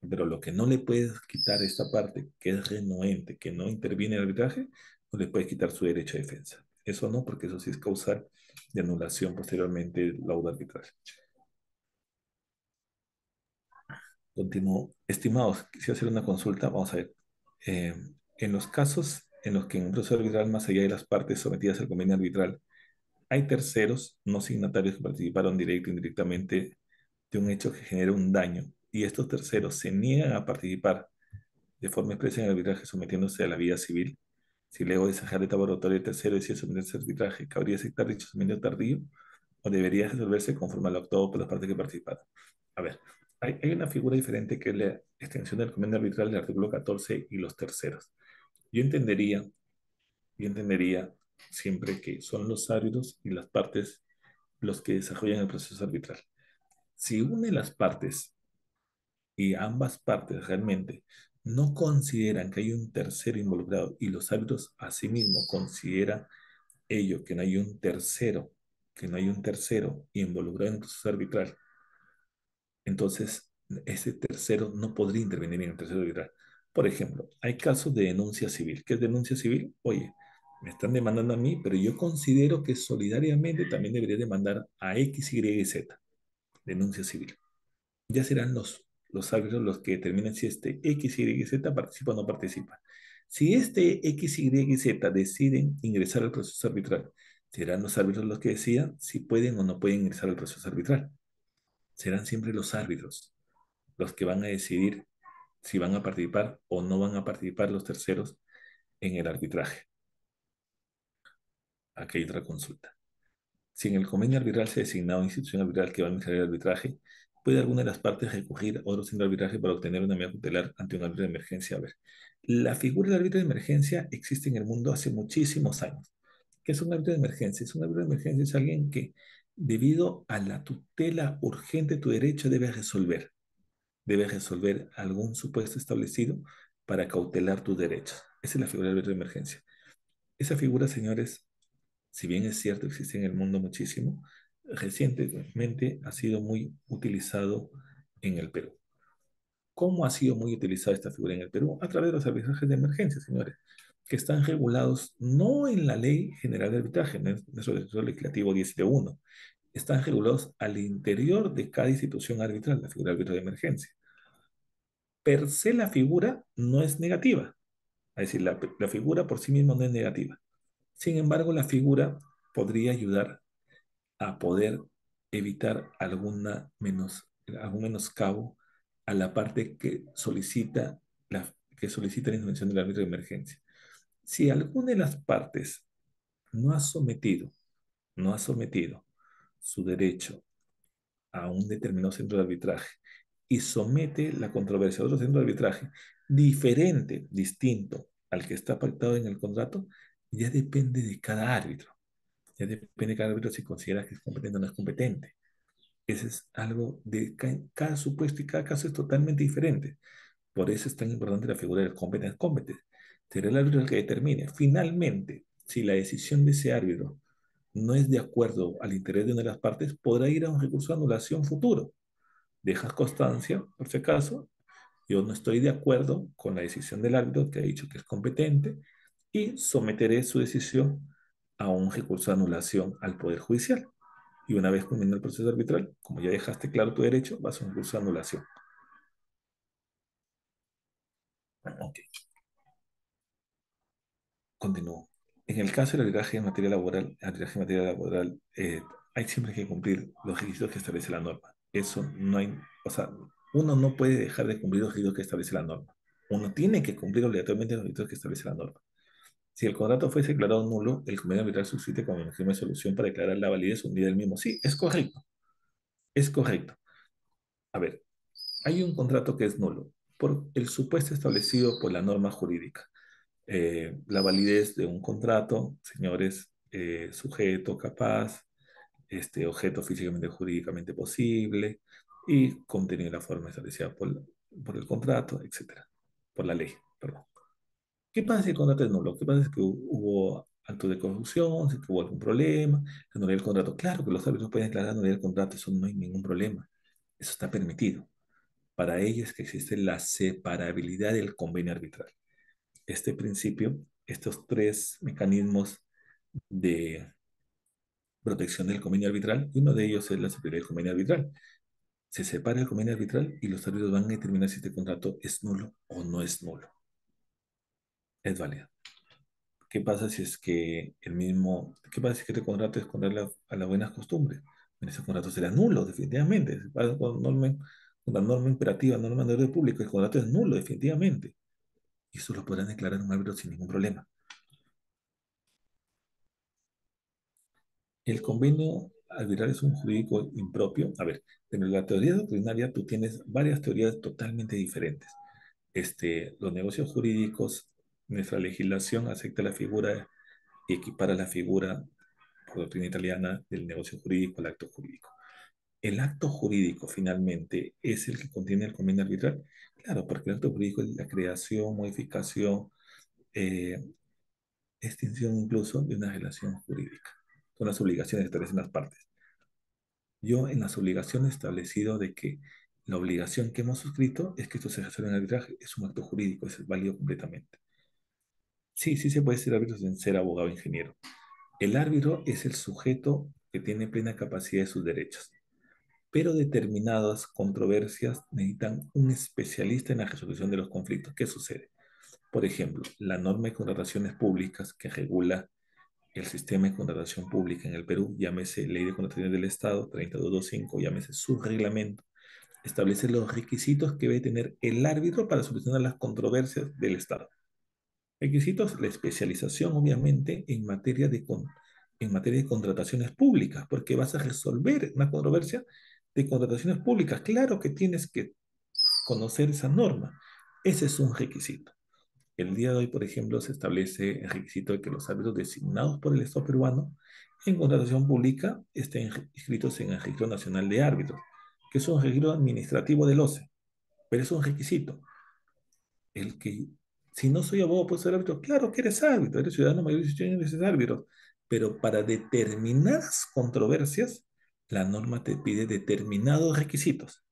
Pero lo que no le puedes quitar a esta parte, que es renuente, que no interviene en el arbitraje, no le puedes quitar su derecho a defensa. Eso no, porque eso sí es causal de anulación posteriormente del laudo arbitral. Continúo. Estimados, quisiera hacer una consulta. Vamos a ver. Eh, en los casos en los que en un proceso arbitral, más allá de las partes sometidas al convenio arbitral, hay terceros no signatarios que participaron directa o indirectamente de un hecho que genera un daño y estos terceros se niegan a participar de forma expresa en el arbitraje sometiéndose a la vía civil. Si luego de dejar de laboratorio el tercero decide someterse al arbitraje, ¿cabría aceptar dicho sometimiento tardío o debería resolverse conforme a lo actuado por las partes que participaron? A ver, hay una figura diferente que es la extensión del convenio arbitral del artículo 14 y los terceros. Yo entendería, yo entendería siempre que son los árbitros y las partes los que desarrollan el proceso arbitral. Si une las partes y ambas partes realmente no consideran que hay un tercero involucrado y los árbitros asimismo consideran ello, que no hay un tercero involucrado en el proceso arbitral, entonces ese tercero no podría intervenir en el proceso arbitral. Por ejemplo, hay casos de denuncia civil. ¿Qué es denuncia civil? Oye, me están demandando a mí, pero yo considero que solidariamente también debería demandar a X, Y y Z. Denuncia civil. Ya serán los árbitros los que determinen si este X, Y, Z participa o no participa. Si este X, Y y Z deciden ingresar al proceso arbitral, serán los árbitros los que decidan si pueden o no pueden ingresar al proceso arbitral. Serán siempre los árbitros los que van a decidir si van a participar o no van a participar los terceros en el arbitraje. Aquí hay otra consulta. Si en el convenio arbitral se ha designado una institución arbitral que va a administrar el arbitraje, ¿puede alguna de las partes recurrir a otro centro de arbitraje para obtener una medida cautelar ante un árbitro de emergencia? A ver, la figura del árbitro de emergencia existe en el mundo hace muchísimos años. ¿Qué es un árbitro de emergencia? Es un árbitro de emergencia, es alguien que, debido a la tutela urgente de tu derecho, debe resolver algún supuesto establecido para cautelar tus derechos. Esa es la figura del árbitro de emergencia. Esa figura, señores, si bien es cierto, existe en el mundo muchísimo, recientemente ha sido muy utilizado en el Perú. ¿Cómo ha sido muy utilizada esta figura en el Perú? A través de los arbitrajes de emergencia, señores, que están regulados no en la Ley General de Arbitraje, en nuestro decreto legislativo 10.1, están regulados al interior de cada institución arbitral, la figura de árbitro de emergencia. Per se la figura no es negativa, es decir, la figura por sí misma no es negativa. Sin embargo, la figura podría ayudar a poder evitar algún menoscabo a la parte que solicita la intervención del árbitro de emergencia. Si alguna de las partes no ha sometido, no ha sometido su derecho a un determinado centro de arbitraje y somete la controversia a otro centro de arbitraje diferente, distinto al que está pactado en el contrato, ya depende de cada árbitro. Ya depende de cada árbitro si considera que es competente o no es competente. Ese es algo de cada supuesto y cada caso es totalmente diferente. Por eso es tan importante la figura del competente. Competente. Será el árbitro el que determine. Finalmente, si la decisión de ese árbitro no es de acuerdo al interés de una de las partes, podrá ir a un recurso de anulación futuro. Dejas constancia, por si acaso, yo no estoy de acuerdo con la decisión del árbitro que ha dicho que es competente y someteré su decisión a un recurso de anulación al Poder Judicial. Y una vez culminado el proceso arbitral, como ya dejaste claro tu derecho, vas a un recurso de anulación. Ok, continúo. En el caso del arbitraje en materia laboral, hay siempre que cumplir los requisitos que establece la norma. Eso no hay, o sea, uno no puede dejar de cumplir los requisitos que establece la norma. Uno tiene que cumplir obligatoriamente los requisitos que establece la norma. Si el contrato fuese declarado nulo, el convenio arbitral subsiste como mejor de solución para declarar la validez o nulidad del mismo. Sí, es correcto. Es correcto. A ver, hay un contrato que es nulo por el supuesto establecido por la norma jurídica. La validez de un contrato, señores, sujeto, capaz, objeto físicamente o jurídicamente posible y contenido en la forma establecida por el contrato, etcétera, por la ley, perdón. ¿Qué pasa si el contrato es nulo? ¿Qué pasa si hubo acto de corrupción, si hubo algún problema, anular el contrato? Claro que los árbitros pueden declarar anular el contrato, eso no hay ningún problema. Eso está permitido. Para ello es que existe la separabilidad del convenio arbitral. Este principio, estos tres mecanismos de protección del convenio arbitral, y uno de ellos es la separabilidad del convenio arbitral. Se separa el convenio arbitral y los árbitros van a determinar si este contrato es nulo o no es nulo. Es válido. ¿Qué pasa si es que qué pasa si es que este contrato es contrario a las buenas costumbres? Bueno, ese contrato será nulo, definitivamente. Con la norma imperativa, norma de orden público, el contrato es nulo, definitivamente. y eso lo podrán declarar un árbitro sin ningún problema. El convenio arbitral es un jurídico impropio. A ver, en la teoría doctrinaria tú tienes varias teorías totalmente diferentes. Los negocios jurídicos, nuestra legislación acepta la figura y equipara la figura por doctrina italiana del negocio jurídico al acto jurídico. ¿El acto jurídico finalmente es el que contiene el convenio arbitral? Claro, porque el acto jurídico es la creación, modificación, eh, extinción incluso de una relación jurídica. Son las obligaciones que establecen las partes. Yo en las obligaciones he establecido de que la obligación que hemos suscrito es que esto se resuelva en arbitraje. Es un acto jurídico, es válido completamente. Sí, sí se puede ser árbitro sin ser abogado o ingeniero. El árbitro es el sujeto que tiene plena capacidad de sus derechos, pero determinadas controversias necesitan un especialista en la resolución de los conflictos. ¿Qué sucede? Por ejemplo, la norma de contrataciones públicas que regula el sistema de contratación pública en el Perú, llámese Ley de Contrataciones del Estado 30225, llámese su reglamento, establece los requisitos que debe tener el árbitro para solucionar las controversias del Estado. Requisitos, la especialización, obviamente, en materia de contrataciones públicas, porque vas a resolver una controversia de contrataciones públicas. Claro que tienes que conocer esa norma. Ese es un requisito. El día de hoy, por ejemplo, se establece el requisito de que los árbitros designados por el Estado peruano en contratación pública estén inscritos en el Registro Nacional de Árbitros, que es un registro administrativo del OCE, pero es un requisito. El que, si no soy abogado, puedo ser árbitro. Claro que eres árbitro, eres ciudadano mayor de 18 años, eres árbitro, pero para determinadas controversias, la norma te pide determinados requisitos.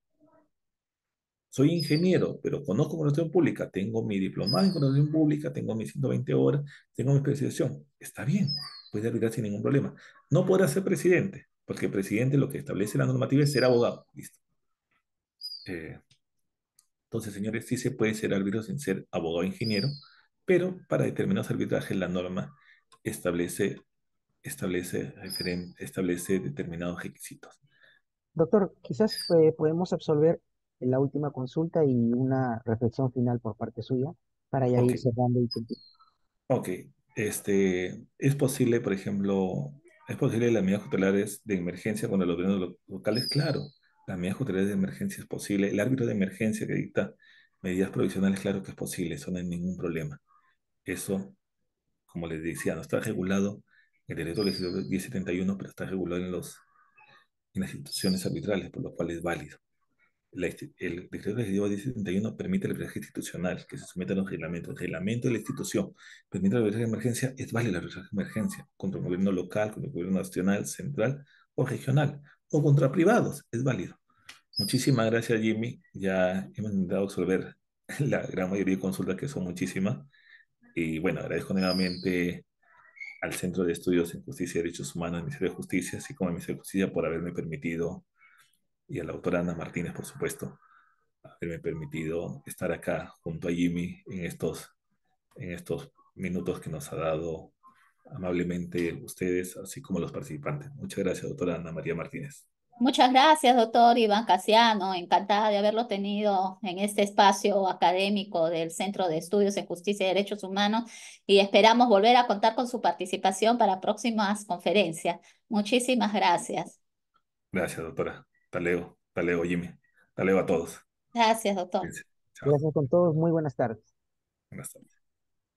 Soy ingeniero, pero conozco contratación pública, tengo mi diplomado en contratación pública, tengo mis 120 horas, tengo mi especialización. Está bien, puede arbitrar sin ningún problema. No podrá ser presidente, porque el presidente lo que establece la normativa es ser abogado. Listo. Eh, entonces, señores, sí se puede ser árbitro sin ser abogado o ingeniero, pero para determinados arbitrajes la norma establece, establece determinados requisitos. Doctor, quizás podemos absolver la última consulta y una reflexión final por parte suya para ya Ok, ir cerrando y ok. Es posible, por ejemplo, es posible las medidas cautelares de emergencia cuando los gobiernos locales, claro, las medidas cautelares de emergencia es posible. El árbitro de emergencia que dicta medidas provisionales, claro que es posible, eso no hay ningún problema. Eso, como les decía, no está regulado en el decreto legislativo 1071, pero está regulado en las instituciones arbitrales, por lo cual es válido. El decreto legislativo 1071 permite el arbitraje institucional que se somete a los reglamentos. El reglamento de la institución permite el arbitraje de emergencia, es válido el arbitraje de emergencia contra un gobierno local, contra un gobierno nacional, central o regional, o contra privados, es válido. Muchísimas gracias, Jimmy. Ya hemos intentado resolver la gran mayoría de consultas, que son muchísimas. Y bueno, agradezco nuevamente al Centro de Estudios en Justicia y Derechos Humanos del Ministerio de Justicia, así como al Ministerio de Justicia por haberme permitido, y a la doctora Ana Martínez, por supuesto, haberme permitido estar acá junto a Jimmy en estos minutos que nos ha dado amablemente ustedes, así como los participantes. Muchas gracias, doctora Ana María Martínez. Muchas gracias, doctor Iván Casiano. Encantada de haberlo tenido en este espacio académico del Centro de Estudios en Justicia y Derechos Humanos y esperamos volver a contar con su participación para próximas conferencias. Muchísimas gracias. Gracias, doctora. Hasta luego, Jimmy. Hasta luego a todos. Gracias, doctor. Cuídense. Chao. gracias con todos. Muy buenas tardes. Buenas tardes.